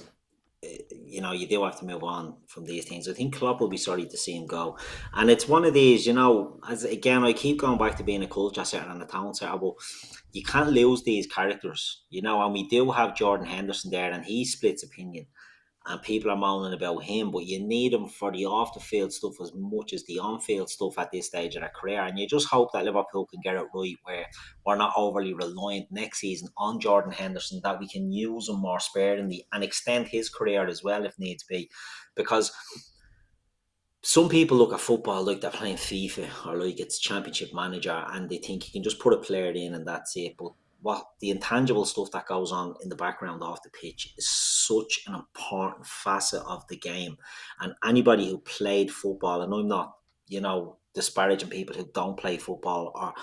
you do have to move on from these things. I think Klopp will be sorry to see him go. And it's one of these, as again, I keep going back to being a culture setter and a talent setter, but you can't lose these characters, and we do have Jordan Henderson there, and he splits opinion. And people are moaning about him, but you need him for the off-the-field stuff as much as the on-field stuff at this stage of their career. And you just hope that Liverpool can get it right, where we're not overly reliant next season on Jordan Henderson, that we can use him more sparingly and extend his career as well if needs be. Because some people look at football like they're playing FIFA or like it's Championship Manager, and they think you can just put a player in and that's it. But what the intangible stuff that goes on in the background off the pitch is such an important facet of the game. And anybody who played football, and I'm not, disparaging people who don't play football,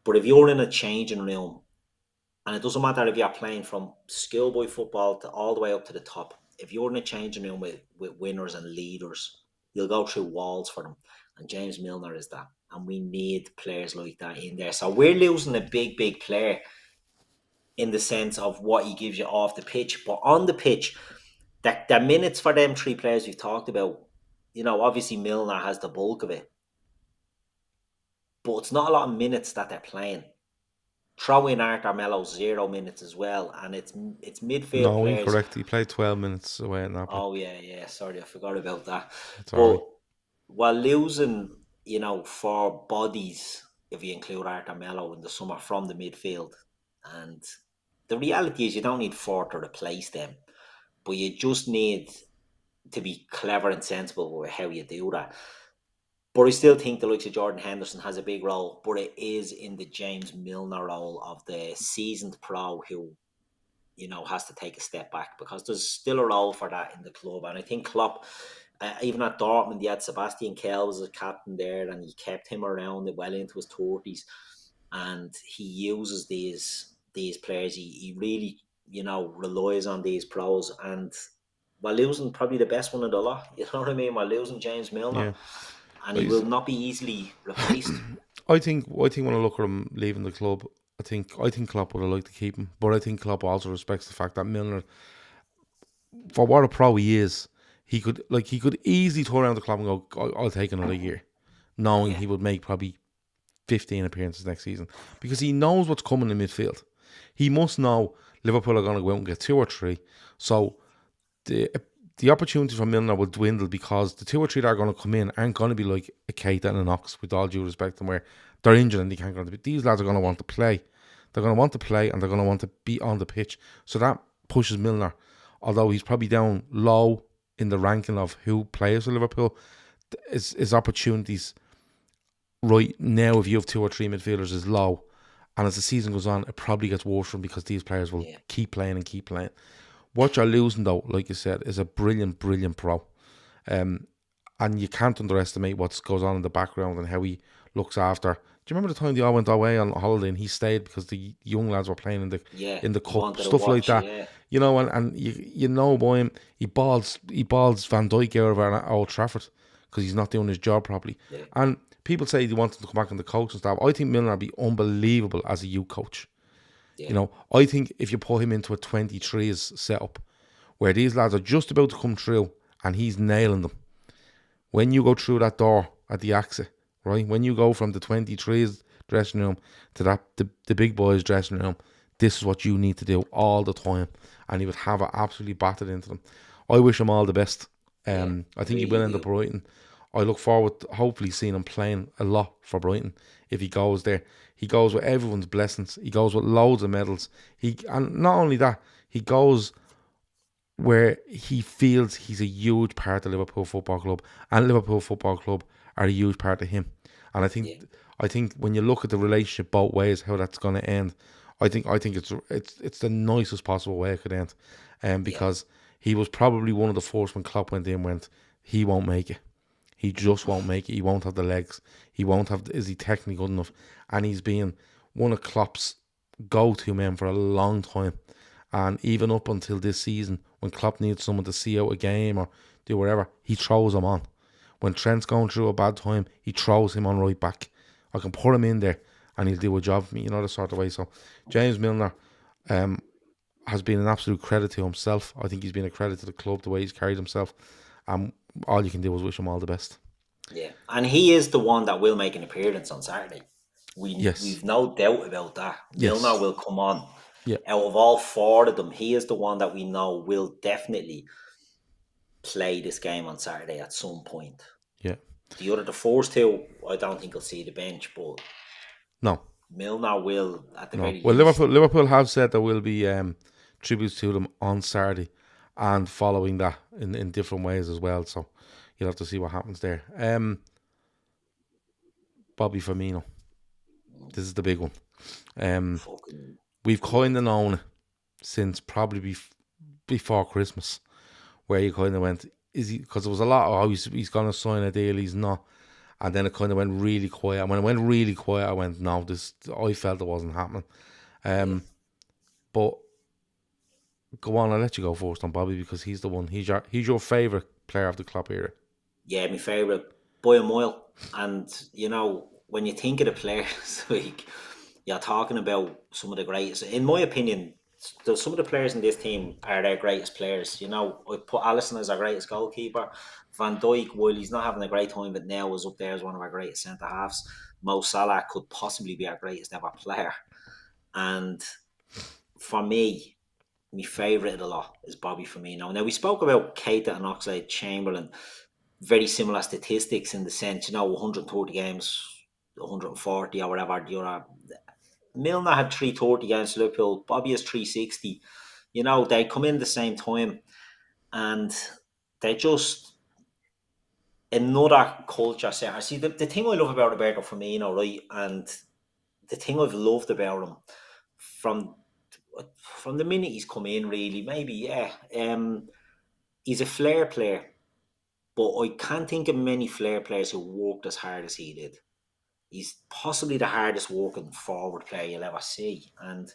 but if you're in a changing room, and it doesn't matter if you're playing from schoolboy football to all the way up to the top, if you're in a changing room with winners and leaders, you'll go through walls for them. And James Milner is that. And we need players like that in there. So we're losing a big, big player in the sense of what he gives you off the pitch. But on the pitch, the minutes for them three players we've talked about, obviously Milner has the bulk of it. But it's not a lot of minutes that they're playing. throw in Arthur Mello 0 minutes as well, and it's midfield No, players. incorrect. He played 12 minutes away at Napoli. Oh yeah. Sorry, I forgot about that. It's But alright. while losing, 4 bodies, if you include Arthur Mello in the summer from the midfield, and the reality is you don't need 4 to replace them, but you just need to be clever and sensible with how you do that. But I still think the likes of Jordan Henderson has a big role, but it is in the James Milner role of the seasoned pro who, has to take a step back, because there's still a role for that in the club. And I think Klopp, even at Dortmund, he had Sebastian Kehl was a captain there, and he kept him around well into his 30s. And he uses these players. He really, relies on these pros. And while losing probably the best one of the lot, you know what I mean? While losing James Milner, Yeah. and he will not be easily replaced. I think when I look at him leaving the club, I think Klopp would have liked to keep him, but I think Klopp also respects the fact that Milner, for what a pro he is, he could easily turn around the club and go, I'll take another year, knowing he would make probably 15 appearances next season, because he knows what's coming in midfield. He must know Liverpool are going to go out and get 2 or 3. So the opportunity for Milner will dwindle, because the 2 or 3 that are going to come in aren't going to be like a Keïta and an Ox, with all due respect, to them, where they're injured and they can't go to. These lads are going to want to play. They're going to want to play, and they're going to want to be on the pitch. So that pushes Milner, although he's probably down low in the ranking of who plays for Liverpool, his opportunities right now, if you have 2 or 3 midfielders, is low. And as the season goes on, it probably gets worse for him, because these players will keep playing and keep playing. What you're losing, though, like you said, is a brilliant, brilliant pro. And you can't underestimate what goes on in the background and how he looks after. Do you remember the time they all went away on holiday and he stayed because the young lads were playing in the cup, stuff like that? Yeah. And you know by him, he balls Van Dijk out of Old Trafford because he's not doing his job properly. Yeah. And people say they want him to come back in the coach and stuff. I think Milner would be unbelievable as a youth coach. Yeah. I think if you put him into a 23s setup where these lads are just about to come through and he's nailing them, when you go through that door at the exit, right, when you go from the 23s dressing room to the big boys dressing room, this is what you need to do all the time, and he would have it absolutely battered into them. I wish him all the best. I think he will end up Brighton. I look forward to hopefully seeing him playing a lot for Brighton if he goes there. He goes with everyone's blessings. He goes with loads of medals. And not only that, he goes where he feels he's a huge part of Liverpool Football Club, and Liverpool Football Club are a huge part of him. And I think when you look at the relationship both ways, how that's going to end, I think it's the nicest possible way it could end. Because he was probably one of the first when Klopp went in, went, he won't make it. He just won't make it. He won't have the legs. He won't have. Is he technically good enough? And he's been one of Klopp's go-to men for a long time. And even up until this season, when Klopp needs someone to see out a game or do whatever, he throws him on. When Trent's going through a bad time, he throws him on right back. I can put him in there and he'll do a job for me, the sort of way. So James Milner has been an absolute credit to himself. I think he's been a credit to the club, the way he's carried himself. All you can do is wish him all the best. Yeah, and he is the one that will make an appearance on Saturday. We've no doubt about that. Milner will come on. Yeah. Out of all 4 of them, he is the one that we know will definitely play this game on Saturday at some point. Yeah. The first 2, I don't think he'll see the bench, but no, Milner will at the very least. Well, Liverpool have said there will be tributes to them on Saturday, and following that in different ways as well. So you'll have to see what happens there. Bobby Firmino. This is the big one. We've kind of known it since probably before Christmas, where you kind of went, is he? Because there was a lot, he's going to sign a deal, he's not. And then it kind of went really quiet. And when it went really quiet, I went, no, I felt it wasn't happening. But go on, I'll let you go first on Bobby, because he's the one. He's your favourite player of the Klopp era. Yeah, my favourite by a mile. And, when you think of the players, like, you're talking about some of the greatest. In my opinion, some of the players in this team are their greatest players. I put Alisson as our greatest goalkeeper. Van Dijk, while he's not having a great time, but now is up there as one of our greatest centre-halves. Mo Salah could possibly be our greatest ever player. And for me, my favourite of the lot is Bobby Firmino. Now, we spoke about Keïta and Oxlade-Chamberlain, very similar statistics in the sense, 130 games, 140 or whatever. Milner had 330 against Liverpool. Bobby has 360. They come in the same time, and they're just another culture set. See, the thing I love about Roberto Firmino, right, and the thing I've loved about him from the minute he's come in, really, maybe, he's a flair player, but I can't think of many flair players who worked as hard as he did. He's possibly the hardest working forward player you'll ever see, and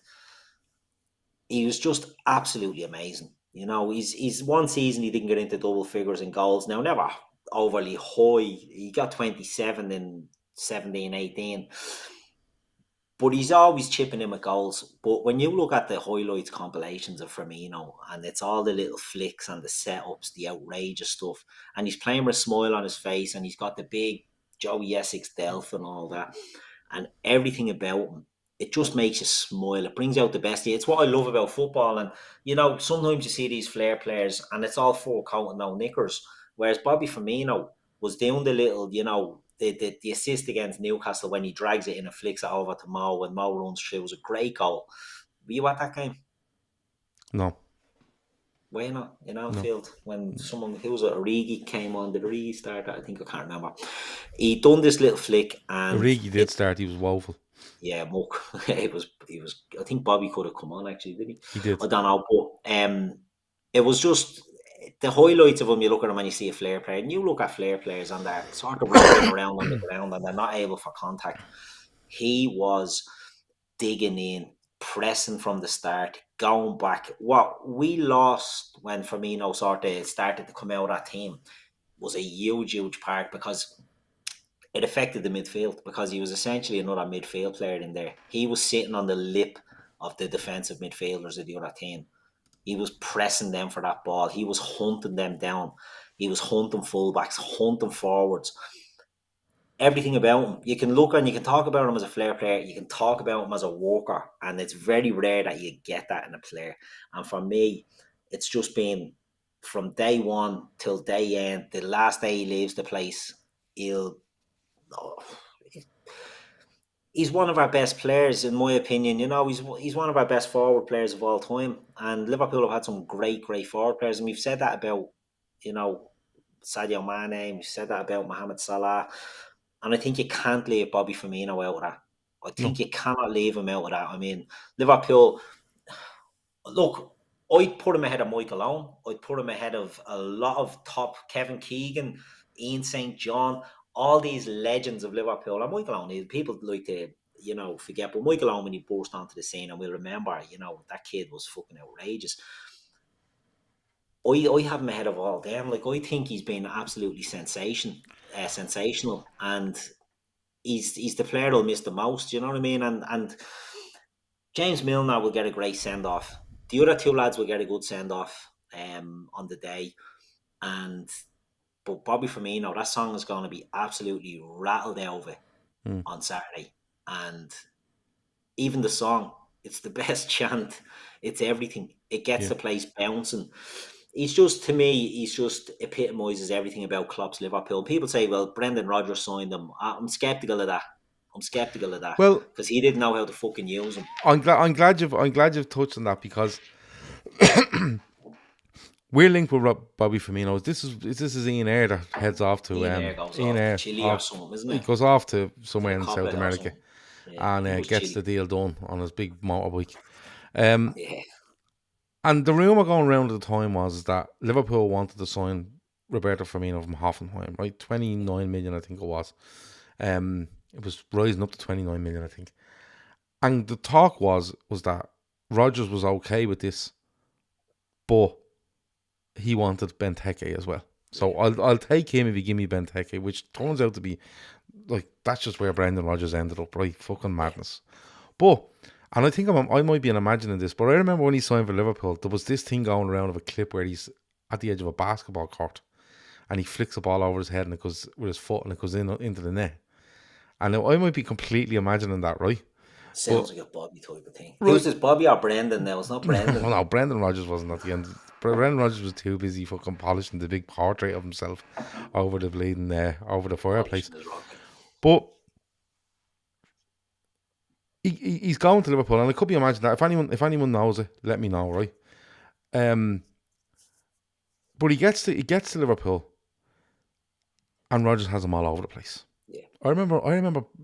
he was just absolutely amazing. He's one season he didn't get into double figures in goals. Now, never overly high. He got 27 in 17-18. But he's always chipping in with goals. But when you look at the highlights compilations of Firmino, and it's all the little flicks and the setups, the outrageous stuff, and he's playing with a smile on his face, and he's got the big Joey Essex Delph and all that, and everything about him, it just makes you smile. It brings out the best. It's what I love about football. And, sometimes you see these flair players, and it's all full coat and no knickers. Whereas Bobby Firmino was doing the little, the assist against Newcastle when he drags it in and flicks it over to Mo when Mo runs through. It was a great goal. Were you at that game? No. Were you not in Anfield when someone who was at Origi came on? Did Origi start that? I think I can't remember. He done this little flick and Origi did start. He was woeful. Yeah, Muck. He was. I think Bobby could have come on actually, didn't he? He did. I don't know, but it was just the highlights of him. You look at him and you see a flair player, and you look at flair players and they're sort of rolling around on the ground and they're not able for contact. He was digging in, pressing from the start, going back. What we lost when Firmino sort of started to come out of that team was a huge part because it affected the midfield because he was essentially another midfield player in there. He was sitting on the lip of the defensive midfielders of the other team. He was pressing them for that ball. He was hunting them down. He was hunting fullbacks, hunting forwards. Everything about him. You can look and you can talk about him as a flair player. You can talk about him as a worker. And it's very rare that you get that in a player. And for me, it's just been from day one till day end, the last day he leaves the place, he's one of our best players, in my opinion. He's one of our best forward players of all time. And Liverpool have had some great forward players. And we've said that about, Sadio Mane. We've said that about Mohamed Salah. And I think you can't leave Bobby Firmino out of that. I think you cannot leave him out of that. I mean, Liverpool, look, I'd put him ahead of Michael Owen. I'd put him ahead of a lot of top Kevin Keegan, Ian St. John, all these legends of Liverpool. And Michael Owen, people like to, forget, but Michael Owen, when he burst onto the scene, and we'll remember, that kid was fucking outrageous. I have him ahead of all them. Like, I think he's been absolutely sensational, and he's the player who'll miss the most, you know what I mean? And James Milner will get a great send-off. The other two lads will get a good send-off on the day. But Bobby Firmino, that song is going to be absolutely rattled over on Saturday. And even the song, it's the best chant. It's everything. It gets the place bouncing. He's just epitomises everything about Klopp's Liverpool. People say, well, Brendan Rodgers signed him. I'm sceptical of that. Well, because he didn't know how to fucking use him. I'm glad you've touched on that because we're linked with Bobby Firmino. This is Ian Ayre that heads off to Ian Ayre Chile or something, isn't it? He goes off to somewhere in South America and gets Chile. the deal done on his big motorbike. And the rumour going around at the time was that Liverpool wanted to sign Roberto Firmino from Hoffenheim, right? 29 million, I think it was. It was rising up to 29 million, I think. And the talk was that Rodgers was okay with this, but he wanted Benteke as well. So I'll take him if you give me Benteke, which turns out to be, like, that's just where Brendan Rodgers ended up, right? Fucking madness. But... And I think I might be imagining this, but I remember when he signed for Liverpool, there was this thing going around of a clip where he's at the edge of a basketball court and he flicks a ball over his head and it goes with his foot and it goes into the net. And now I might be completely imagining that, right? Sounds like a Bobby type of thing. Who's this, Bobby or Brendan now? It's not Brendan. No, Brendan Rodgers wasn't at the end. Brendan Rodgers was too busy fucking polishing the big portrait of himself over the bleeding over the fireplace. But he's going to Liverpool, and I could be imagining that. If anyone knows it, let me know, right? But he gets to Liverpool, and Rodgers has him all over the place. Yeah. I remember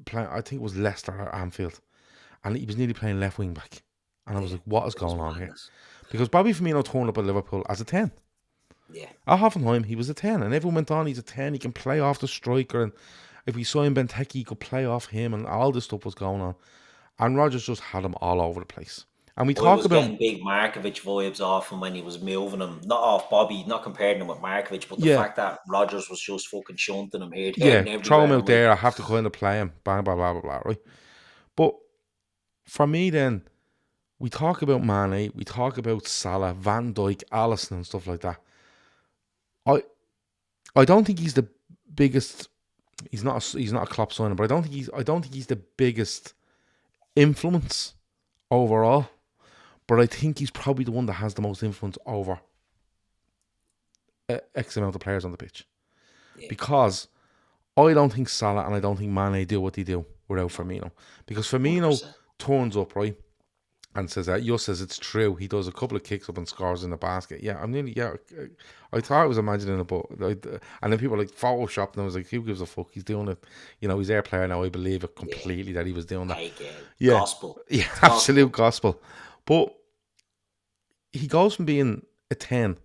playing. I think it was Leicester at Anfield, and he was nearly playing left wing back, and I was like, "What is going on here?" Because Bobby Firmino turned up at Liverpool as a 10. Yeah. At Hoffenheim, he was a 10, and everyone went on. He's a 10. He can play off the striker, and if we saw him Benteke, he could play off him, and all this stuff was going on. And Rodgers just had him all over the place. And we talk about getting big Markovic vibes off him when he was moving him, not off Bobby, not comparing him with Markovic, but the fact that Rodgers was just fucking shunting him here, there, and everywhere. Throw him out there. I have to kind of play him. Blah blah blah blah blah. Right. But for me, then we talk about Mane, we talk about Salah, Van Dijk, Alisson, and stuff like that. I don't think he's the biggest. He's not a Klopp signing, but I don't think he's the biggest influence overall. But I think he's probably the one that has the most influence over X amount of players on the pitch. Yeah. Because I don't think Salah and I don't think Mane do what they do without Firmino. Because Firmino 100%. Turns up, right, and says that. Just says it's true. He does a couple of kicks up and scores in the basket. Yeah, I thought I was imagining it, but and then people were like photoshopped, and I was like, who gives a fuck? He's doing it. You know, he's their player now. I believe it completely that he was doing that. Gospel. Yeah, absolute gospel. But he goes from being a 10,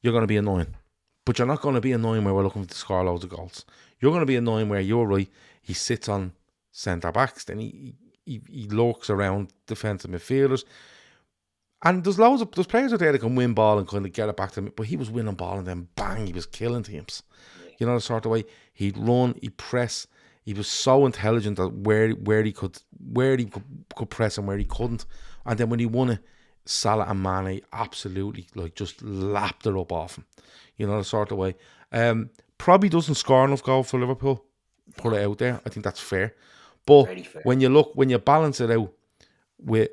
you're going to be a 9. But you're not going to be a 9 where we're looking to score loads of goals. You're going to be a 9 where you're right. He sits on centre backs, then he lurks around defensive midfielders. And there's players out there that can win ball and kind of get it back to him. But he was winning ball and then bang, he was killing teams. Yeah. You know, the sort of way he'd run, he'd press. He was so intelligent that where he could press and where he couldn't. And then when he won it, Salah and Mane absolutely just lapped it up off him. You know, the sort of way. Probably doesn't score enough goals for Liverpool. Put it out there. I think that's fair. But fair. When you balance it out with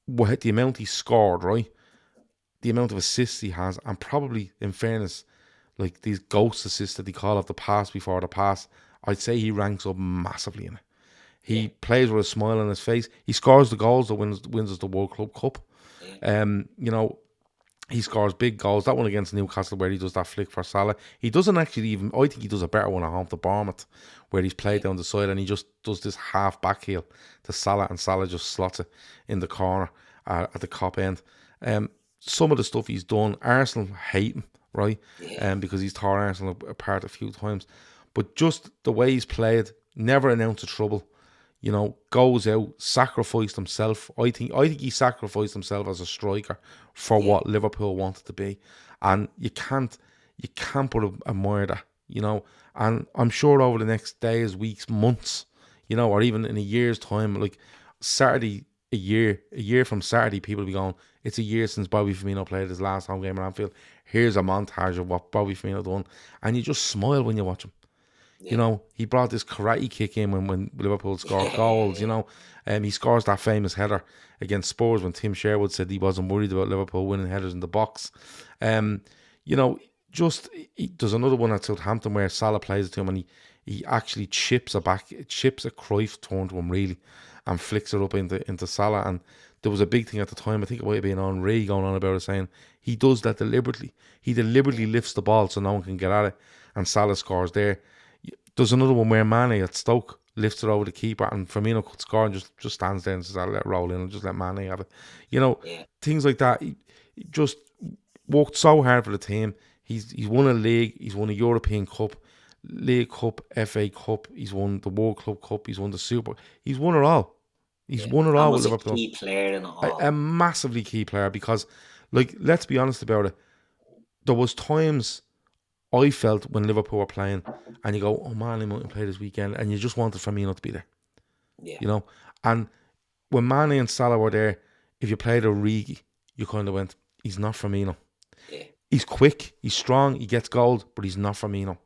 the amount he scored, right? The amount of assists he has, and probably, in fairness, like these ghost assists that they call off the pass before the pass, I'd say he ranks up massively in it. He plays with a smile on his face. He scores the goals that wins us the World Club Cup. You know, he scores big goals. That one against Newcastle where he does that flick for Salah. He doesn't actually even, I think he does a better one at home to Bournemouth where he's played down the side and he just does this half back heel to Salah and Salah just slots it in the corner at the Kop end. Some of the stuff he's done, Arsenal hate him, right? Because he's torn Arsenal apart a few times. But just the way he's played, never announced a trouble. You know, goes out, sacrificed himself. I think he sacrificed himself as a striker for what Liverpool wanted to be, and you can't put a murder. You know, and I'm sure over the next days, weeks, months, you know, or even in a year's time, like Saturday, a year from Saturday, people will be going, it's a year since Bobby Firmino played his last home game at Anfield. Here's a montage of what Bobby Firmino done, and you just smile when you watch him. Yeah. You know, he brought this karate kick in when Liverpool scored goals, you know. He scores that famous header against Spurs when Tim Sherwood said he wasn't worried about Liverpool winning headers in the box. You know, there's another one at Southampton where Salah plays it to him and he actually chips a Cruyff turn to him really and flicks it up into Salah. And there was a big thing at the time, I think it might have been Henry going on about it, saying he does that deliberately. He deliberately lifts the ball so no one can get at it and Salah scores there. There's another one where Mane at Stoke lifts it over the keeper and Firmino could score and just stands there and says, I'll let it roll in and just let Mane have it. You know, things like that. He just worked so hard for the team. He's won a league, he's won a European Cup, League Cup, FA Cup, he's won the World Club Cup, he's won the Super. He's won it all. He's won it all with Liverpool. A key player in it all. A massively key player because, like, let's be honest about it. There was times I felt when Liverpool were playing and you go, oh man, they might play this weekend, and you just wanted Firmino to be there. Yeah. You know? And when Mane and Salah were there, if you played Origi, you kind of went, he's not Firmino. Yeah. He's quick, he's strong, he gets goals, but he's not Firmino.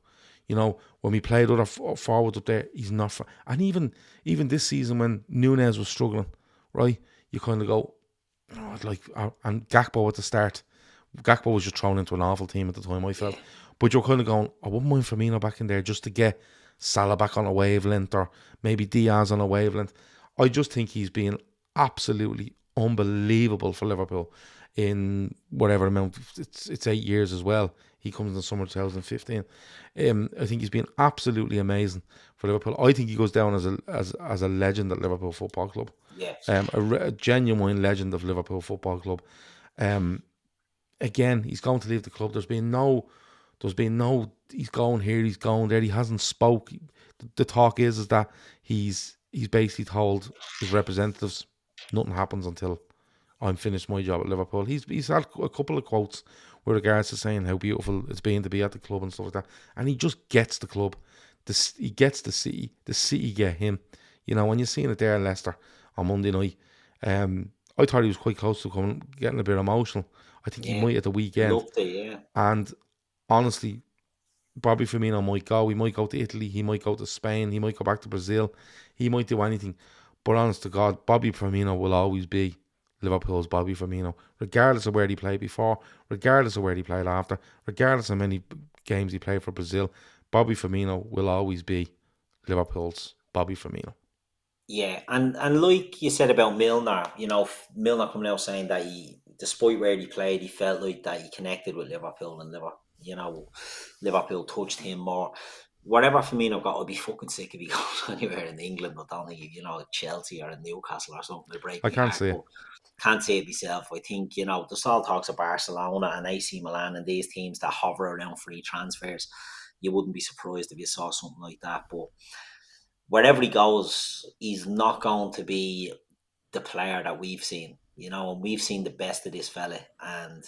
You know, When we played other forwards up there, he's not. And even this season when Núñez was struggling, right? You kind of go, oh, like, and Gakpo at the start. Gakpo was just thrown into an awful team at the time, I felt. But you're kind of going, I wouldn't mind Firmino back in there just to get Salah back on a wavelength, or maybe Diaz on a wavelength. I just think he's been absolutely unbelievable for Liverpool in whatever amount. It's 8 years as well. He comes in the summer 2015. I think he's been absolutely amazing for Liverpool. I think he goes down as a legend at Liverpool Football Club. Yes. A genuine legend of Liverpool Football Club. Again, he's going to leave the club. There's been no he's going here, he's going there. He hasn't spoke. The talk is that he's basically told his representatives nothing happens until I'm finished my job at Liverpool. He's had a couple of quotes with regards to saying how beautiful it's been to be at the club and stuff like that. And he just gets the club. He gets the city. The city get him. You know, when you're seeing it there in Leicester on Monday night, I thought he was quite close to getting a bit emotional. I think he might at the weekend. Loved it, yeah. And honestly, Bobby Firmino might go. He might go to Italy. He might go to Spain. He might go back to Brazil. He might do anything. But honest to God, Bobby Firmino will always be Liverpool's Bobby Firmino, regardless of where he played before, regardless of where he played after, regardless of how many games he played for Brazil. Bobby Firmino will always be Liverpool's Bobby Firmino. Yeah, and like you said about Milner, you know, Milner coming out saying that despite where he played, he felt like that he connected with Liverpool, and Liverpool touched him more. Whatever Firmino got, I'd be fucking sick if he goes anywhere in England. I don't think, Chelsea or Newcastle or something. I can't see it. Can't say it myself. I think, there's all talks of Barcelona and AC Milan and these teams that hover around free transfers. You wouldn't be surprised if you saw something like that. But wherever he goes, he's not going to be the player that we've seen, and we've seen the best of this fella. And,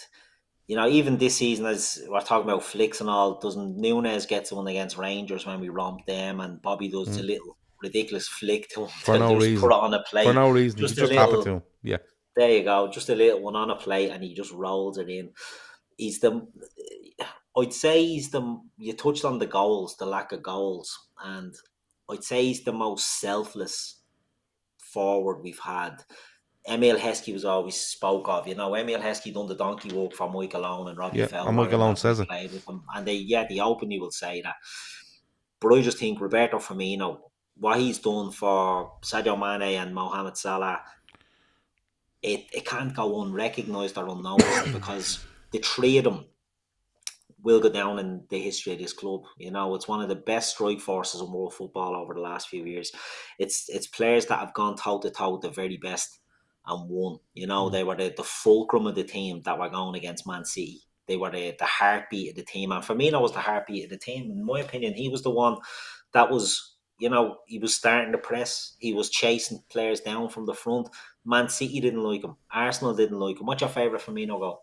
even this season, as we're talking about flicks and all, doesn't Núñez get one against Rangers when we romp them, and Bobby does the little ridiculous flick to him for no reason. Put it on a plate. For no reason. Just tap it to him. Yeah. There you go. Just a little one on a plate, and he just rolls it in. I'd say you touched on the goals, the lack of goals, and I'd say he's the most selfless forward we've had. Emile Heskey was always spoke of. Emile Heskey done the donkey walk for Mike Malone and Robbie Fowler. And Mike Malone says it. With him. And they openly will say that. But I just think Roberto Firmino, what he's done for Sadio Mane and Mohamed Salah, it can't go unrecognised or unnoticed because the three of them will go down in the history of this club. It's one of the best strike forces in world football over the last few years. It's players that have gone toe to toe with the very best and won. They were the fulcrum of the team that were going against Man City. They were the heartbeat of the team. And Firmino was the heartbeat of the team. In my opinion, he was the one that was, he was starting the press. He was chasing players down from the front. Man City didn't like him. Arsenal didn't like him. What's your favourite Firmino goal?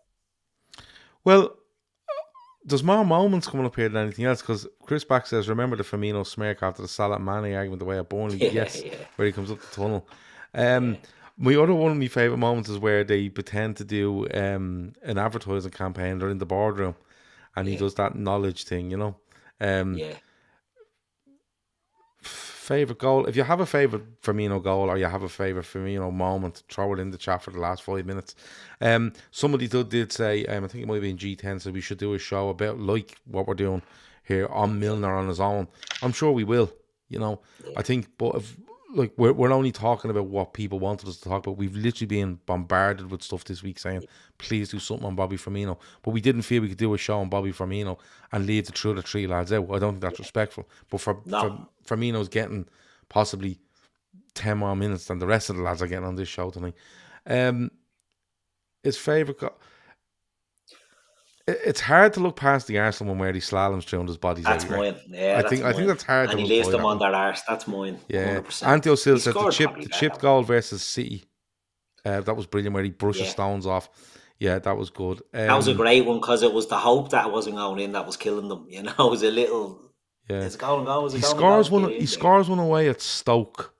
Well, there's more moments coming up here than anything else, because Chris Back says, remember the Firmino smirk after the Salah Mane argument the way at Burnley? Yes, where he comes up the tunnel. My other one of my favourite moments is where they pretend to do an advertising campaign. They're in the boardroom and he does that knowledge thing, Favourite goal? If you have a favourite Firmino goal or you have a favourite Firmino moment, throw it in the chat for the last 5 minutes. Somebody did say, I think it might be in G10, so we should do a show about like what we're doing here on Milner on his own. I'm sure we will, I think, but if we're only talking about what people wanted us to talk about. We've literally been bombarded with stuff this week saying, please do something on Bobby Firmino. But we didn't feel we could do a show on Bobby Firmino and leave the other three lads out. I don't think that's respectful. But for Firmino's getting possibly 10 more minutes than the rest of the lads are getting on this show tonight. His favourite goal... It's hard to look past the Arsenal one where he slaloms through his body. That's mine. Yeah, I think that's hard. And he leaves them on their arse. That's mine. Yeah. Antio Sil said the chipped goal versus City. That was brilliant where he brushes stones off. Yeah, that was good. That was a great one because it was the hope that it wasn't going in that was killing them. It was a little. Yeah. It's going. He scores one away at Stoke,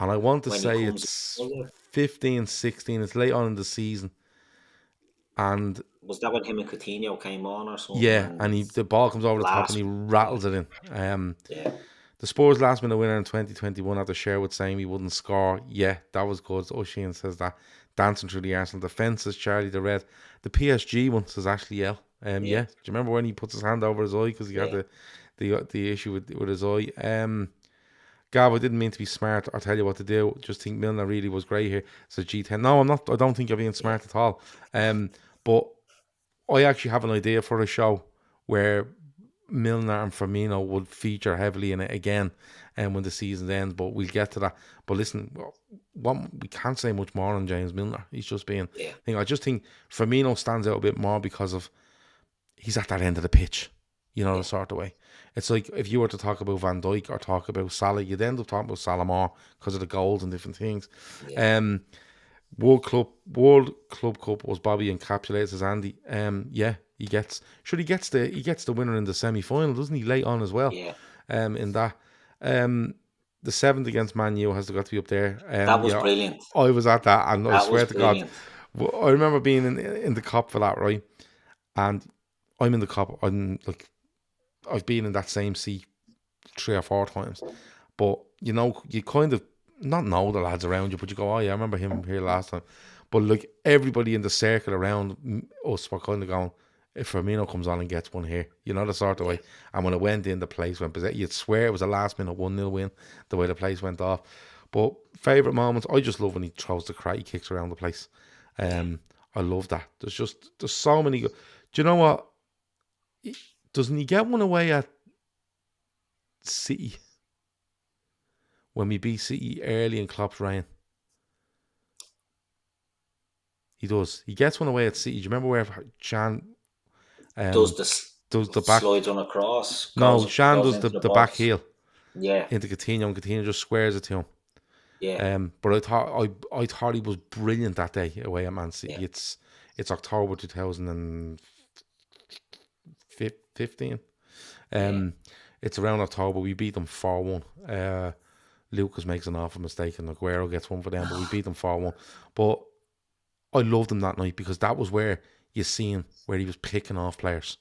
and I want to say it's 15-16. It's late on in the season, and Was that when him and Coutinho came on or something? Yeah, and the ball comes over the top and he rattles it in. Yeah. The Spurs last minute winner in 2021 after Sherwood saying he wouldn't score. Yeah, that was good. O'Sheen says that. Dancing through the Arsenal defence, says Charlie the Red. The PSG one, says Ashley L. Yeah. Do you remember when he puts his hand over his eye because he had the issue with his eye? Gav, I didn't mean to be smart or tell you what to do. Just think Milner really was great here. Says G10. No, I'm not. I don't think you're being smart at all. But I actually have an idea for a show where Milner and Firmino would feature heavily in it again when the season ends, but we'll get to that. But listen, we can't say much more on James Milner. He's just being I just think Firmino stands out a bit more because of he's at that end of the pitch, the sort of way. It's like if you were to talk about Van Dijk or talk about Salah, you'd end up talking about Salah more because of the goals and different things. World Club Cup was Bobby encapsulated, says Andy. He gets the winner in the semi-final, doesn't he? Late on as well. Yeah. In that, the 7th against Man U has got to be up there. That was brilliant. I was at that, and I swear to brilliant. God, I remember being in the Cop for that, right? And I'm in the Cop. I've been in that same seat 3 or 4 times, but you kind of not know the lads around you, but you go, oh yeah, I remember him here last time. But everybody in the circle around us were kind of going, if Firmino comes on and gets one here, the sort of way. And when it went in, the place went berserk. You'd swear it was a last minute 1-0 win, the way the place went off. But favourite moments, I just love when he throws the karate kicks around the place. I love that. There's so many. Do you know what? Doesn't he get one away at City? When we beat City early in Klopp's reign. He does. He gets one away at City. Do you remember where Shan does the back slides on across? No, Shan does the back heel. Yeah. Into Coutinho, and Coutinho just squares it to him. Yeah. But I thought he was brilliant that day away at Man City. Yeah. It's October 2015. It's around October. We beat them 4-1. Lucas makes an awful mistake and Aguero gets one for them, but we beat them 4-1. But I loved him that night because that was where you seen where he was picking off players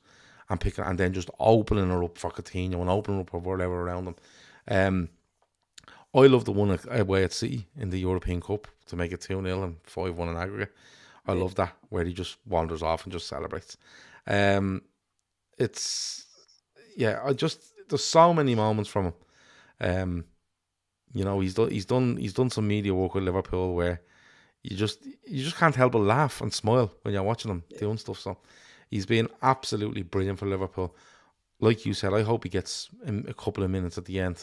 and then just opening her up for Coutinho and opening up for whatever around him. I love the one away at City in the European Cup to make it 2-0 and 5-1 in aggregate. I love that where he just wanders off and just celebrates. There's so many moments from him. He's done some media work with Liverpool where you just can't help but laugh and smile when you're watching him doing stuff. So he's been absolutely brilliant for Liverpool. Like you said, I hope he gets a couple of minutes at the end.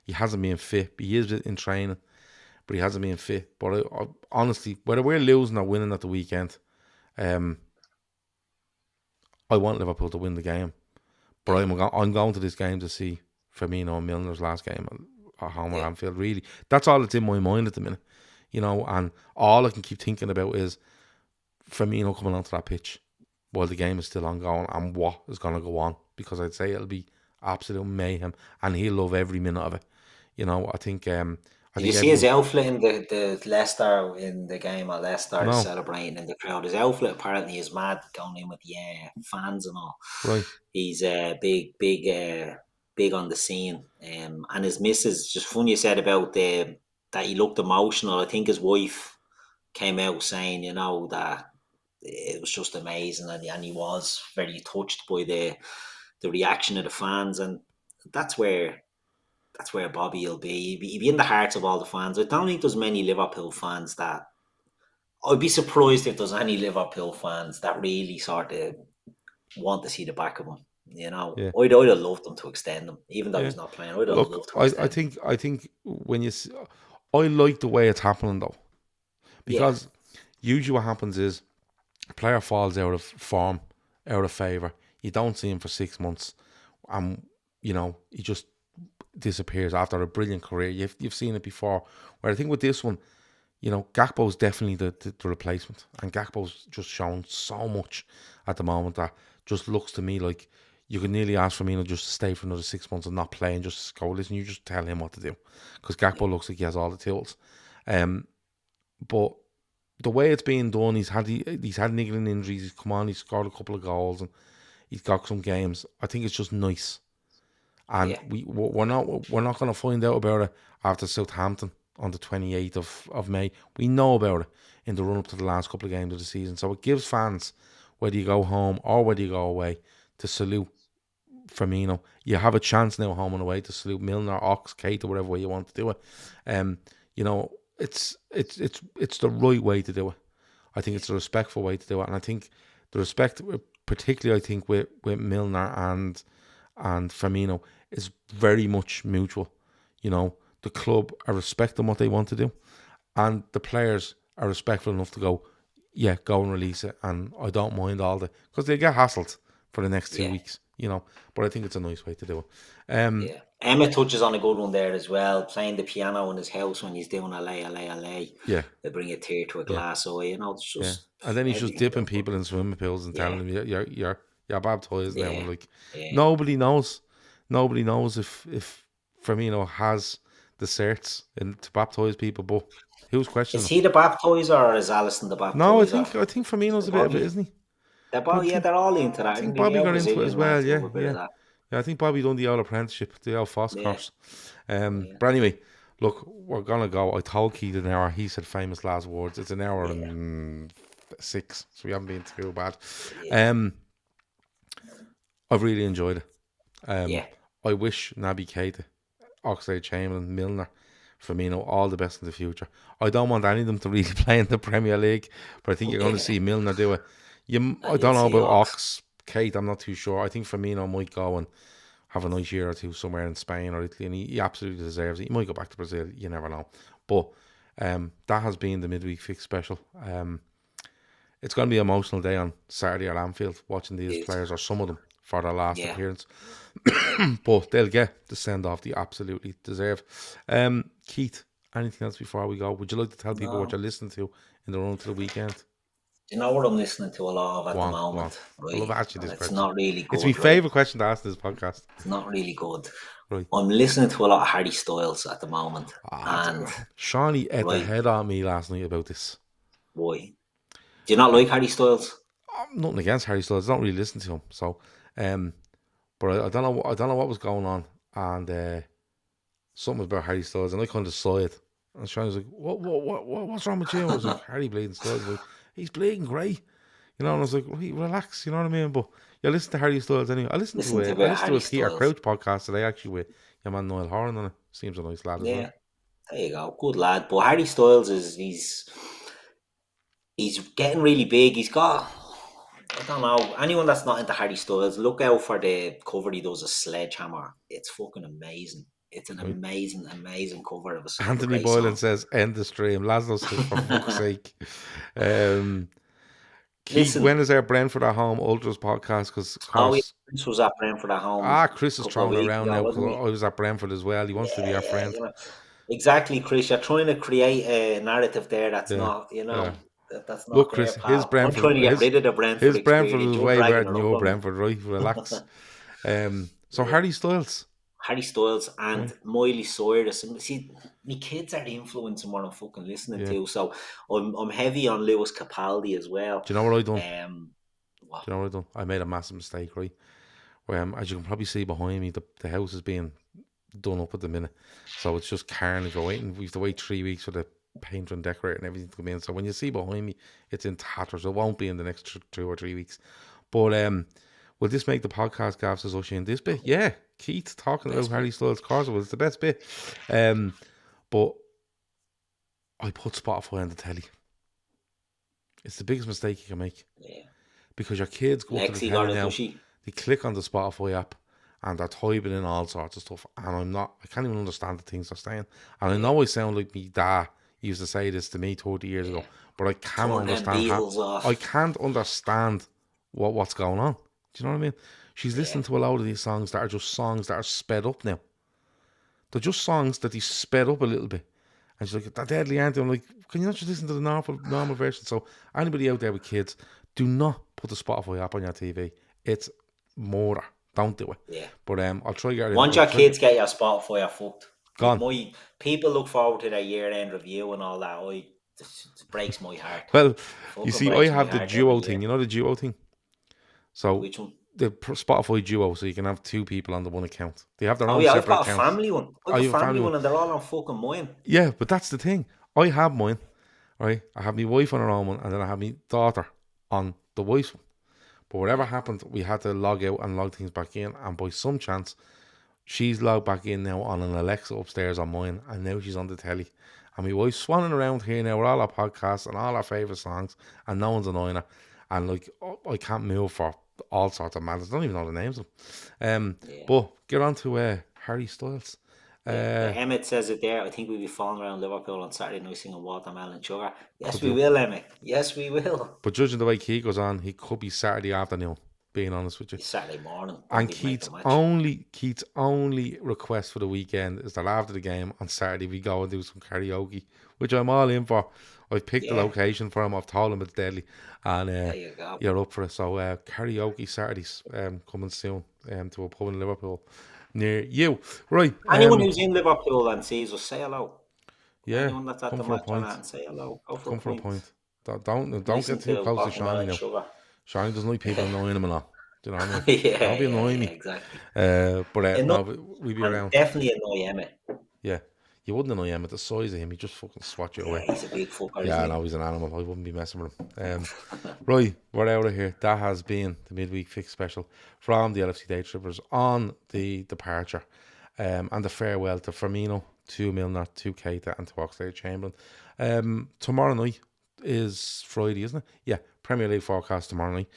He hasn't been fit. He is in training, but he hasn't been fit. But I honestly, whether we're losing or winning at the weekend, I want Liverpool to win the game. But I'm going to this game to see Firmino and Milner's last game at home at Anfield. Really, that's all that's in my mind at the minute. And all I can keep thinking about is Firmino coming onto that pitch while the game is still ongoing and what is going to go on, because I'd say it'll be absolute mayhem and he'll love every minute of it. I think. Did you see his outfit in the Leicester in the game at Leicester celebrating in the crowd? His outfit apparently is mad, going in with the fans and all. Right. He's big on the scene. And his missus, just funny you said about that he looked emotional. I think his wife came out saying, that it was just amazing, and he was very touched by the reaction of the fans, and that's where Bobby will be. He'll be in the hearts of all the fans. I don't think there's many Liverpool fans that. I'd be surprised if there's any Liverpool fans that really sort of want to see the back of him. I'd have loved them to extend him, even though he's not playing. I'd have loved to extend him. I think when you, I like the way it's happening though, because usually what happens is a player falls out of form, out of favour. You don't see him for 6 months, and he just disappears after a brilliant career. You've seen it before. Where I think with this one, Gakpo's definitely the replacement, and Gakpo's just shown so much at the moment that just looks to me like you could nearly ask Firmino just to stay for another 6 months and not play and just go, listen, you just tell him what to do, because Gakpo looks like he has all the tools. But the way it's being done, he's had niggling injuries. He's come on, he's scored a couple of goals, and he's got some games. I think it's just nice, and we're not going to find out about it after Southampton on the 28th of May. We know about it in the run up to the last couple of games of the season, so it gives fans, whether you go home or whether you go away, to salute Firmino. You have a chance now home and away to salute Milner, Ox, Keïta, whatever way you want to do it. You know, it's the right way to do it. I think it's a respectful way to do it, and I think the respect, particularly I think with Milner and Firmino, is very much mutual. You know, the club are respecting what they want to do, and the players are respectful enough to go, yeah, go and release it, and I don't mind all the, because they get hassled for the next 2 weeks. You know, but I think it's a nice way to do it. Emma touches on a good one there as well, playing the piano in his house when he's doing LA. Yeah. They bring a tear to a glass eye, you know, it's just... Yeah. And then he's just dipping people in swimming pools and telling them, you're baptized now. And like, nobody knows if Firmino has the certs to baptize people, but who's questioning Is he the baptizer or is Alisson the baptizer? No, I think Firmino's a bit of it, isn't he? They're all into that. I think Bobby got into it as well, yeah. I think Bobby done the old apprenticeship, the old Foss course. But anyway, look, we're going to go. I told Keith an hour. He said famous last words. It's an hour and 6, so we haven't been too bad. I've really enjoyed it. I wish Naby Keita, Oxlade-Chamberlain, Milner, Firmino all the best in the future. I don't want any of them to really play in the Premier League, but I think you're going to see Milner do it. I don't know about Ox, Kate, I'm not too sure. I think Firmino might go and have a nice year or two somewhere in Spain or Italy, and he absolutely deserves it. He might go back to Brazil, you never know. But that has been the Midweek Fix special. It's going to be an emotional day on Saturday at Anfield, watching these players, or some of them, for their last appearance. But they'll get the send-off they absolutely deserve. Keith, anything else before we go? Would you like to tell people what you're listening to in the run to the weekend? You know what I'm listening to a lot of at the moment? Right? I love asking this question. It's not really good. It's my favourite question to ask in this podcast. It's not really good. Right. I'm listening to a lot of Harry Styles at the moment. And Shawnee ate the head on me last night about this. Why? Do you not like Harry Styles? Nothing against Harry Styles. I don't really listen to him. So, but I don't know what was going on, and something about Harry Styles, and I kind of saw it. And Shawnee was like, "What's wrong with you?" I was like, "Harry bleeding Styles." Like, he's bleeding great, you know. And I was like, relax, you know what I mean? But you listen to Harry Styles anyway. I listened to a Peter Crouch podcast today, actually, with your man Niall Horan on it. Seems a nice lad as well. There you go, good lad. But Harry Styles he's getting really big. He's got, I don't know, anyone that's not into Harry Styles, look out for the cover he does of Sledgehammer. It's fucking amazing. It's an amazing cover of a Anthony Boylan says, end the stream. Laszlo says, for fuck's sake. Keith, when is our Brentford at Home Ultras podcast? Because Chris was at Brentford at Home. Chris is travelling around now because I was at Brentford as well. He wants to be our friend. You know, exactly, Chris. You're trying to create a narrative there that's not, you know, that's not. Look, Chris, his Brentford. I'm trying to get rid of the Brentford. His Brentford is way better than your Brentford, right? Relax. So Harry Styles and Miley Cyrus. See, my kids are influencing what I'm fucking listening to. So I'm heavy on Lewis Capaldi as well. Do you know what I done? Do you know what I done? I made a massive mistake, right? Where, as you can probably see behind me, the house is being done up at the minute. So it's just carnage. We have to wait 3 weeks for the painter and decorator and everything to come in. So when you see behind me, it's in tatters. It won't be in the next 2 or 3 weeks. But will this make the podcast, Gav says Ushy, in this bit? Yeah, Keith talking about Harry Styles' Corso was the best bit. But I put Spotify on the telly. It's the biggest mistake you can make. Yeah. Because your kids go to the telly now, they click on the Spotify app and they're typing in all sorts of stuff. And I can't even understand the things they're saying. And I know I sound like me dad used to say this to me 30 years ago, but I can't understand what's going on. Do you know what I mean? She's listening to a lot of these songs that are just songs that are sped up now. They're just songs that they sped up a little bit. And she's like, they're deadly, aren't they? I'm like, can you not just listen to the normal version? So anybody out there with kids, do not put the Spotify app on your TV. It's murder. Don't do it. Yeah. But I'll try to get it. Once your kids get your Spotify, you're fucked. Gone. People look forward to their year-end review and all that. It breaks my heart. Well, Fucking you see, I breaks my have the heart duo every thing. year. You know the duo thing? So Which one? the Spotify duo, so you can have two people on the one account. They have their Oh own yeah, I've separate got a accounts. family one. Oh, I've a you have a family family one? one, and they're all on fucking mine. Yeah, but that's the thing. I have mine, right? I have my wife on her own one, and then I have my daughter on the wife's one. But whatever happened, we had to log out and log things back in, and by some chance, she's logged back in now on an Alexa upstairs on mine, and now she's on the telly. And my wife's swanning around here now with all our podcasts and all our favourite songs, and no one's annoying her. And like, I can't move for all sorts of matters. I don't even know the names of them. Yeah. But get on to Harry Styles. Emmett says it there. I think we'll be falling around Liverpool on Saturday night singing Watermelon Sugar. Yes, we will, Emmett. Yes, we will. But judging the way Keith goes on, he could be Saturday afternoon, being honest with you. Saturday morning. And Keith's only request for the weekend is that after the game on Saturday we go and do some karaoke, which I'm all in for. I've picked the location for him. I've told him it's deadly, and there you go. You're up for it. So karaoke Saturdays coming soon to a pub in Liverpool near you. Right. Anyone who's in Liverpool and sees us, say hello. Yeah. Anyone that's at the match or that and say hello. Come for a point. Don't Listen get too to close to Shani now. Sugar. Shani doesn't like people annoying him and all. Do you know what I mean? Yeah, don't be annoying me. Exactly. But no, we'll be around. Definitely annoy Emmett. Yeah. You wouldn't annoy him at the size of him. He'd just fucking swat you away. He's a big fucker. Yeah, no, he's an animal. I wouldn't be messing with him. Right, we're out of here. That has been the midweek fix special from the LFC Daytrippers on the departure and the farewell to Firmino, to Milner, to Keïta, and to Oxlade-Chamberlain. Tomorrow night is Friday, isn't it? Yeah, Premier League forecast tomorrow night.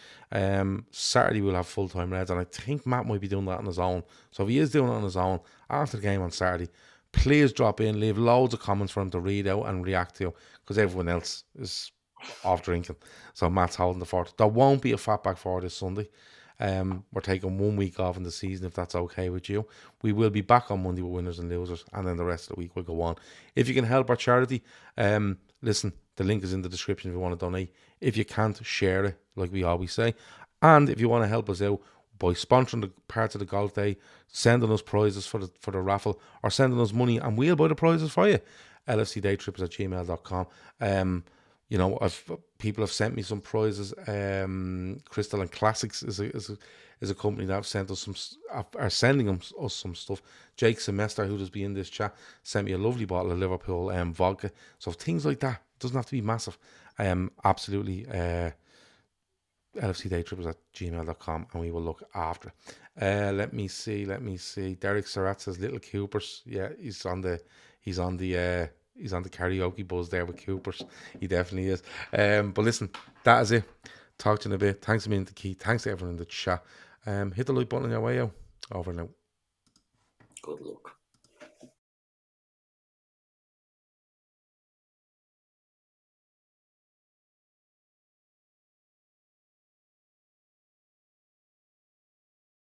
Saturday we'll have full-time Reds, and I think Matt might be doing that on his own. So if he is doing it on his own after the game on Saturday, please drop in, leave loads of comments for him to read out and react to, because everyone else is off drinking. So Matt's holding the fort. There won't be a fatback for this Sunday. We're taking 1 week off in the season, if that's okay with you. We will be back on Monday with winners and losers, and then the rest of the week will go on. If you can help our charity, listen, the link is in the description if you want to donate. If you can't, share it, like we always say. And if you want to help us out by sponsoring the parts of the golf day, sending us prizes for the raffle, or sending us money and we'll buy the prizes for you, lfcdaytrippers@gmail.com. You know, people have sent me some prizes. Crystal and Classics is a company that have sent us are sending us some stuff. Jake Semester, who does be in this chat, sent me a lovely bottle of Liverpool vodka. So things like that, it doesn't have to be massive. Absolutely. LFCDaytrippers@gmail.com, and we will look after it. Let me see. Derek Surratt says Little Coopers. Yeah, he's on the karaoke buzz there with Coopers. He definitely is. But listen, that is it. Talk to you in a bit. Thanks a million to Keith. Thanks to everyone in the chat. Hit the like button on your way out. Over now. Good luck.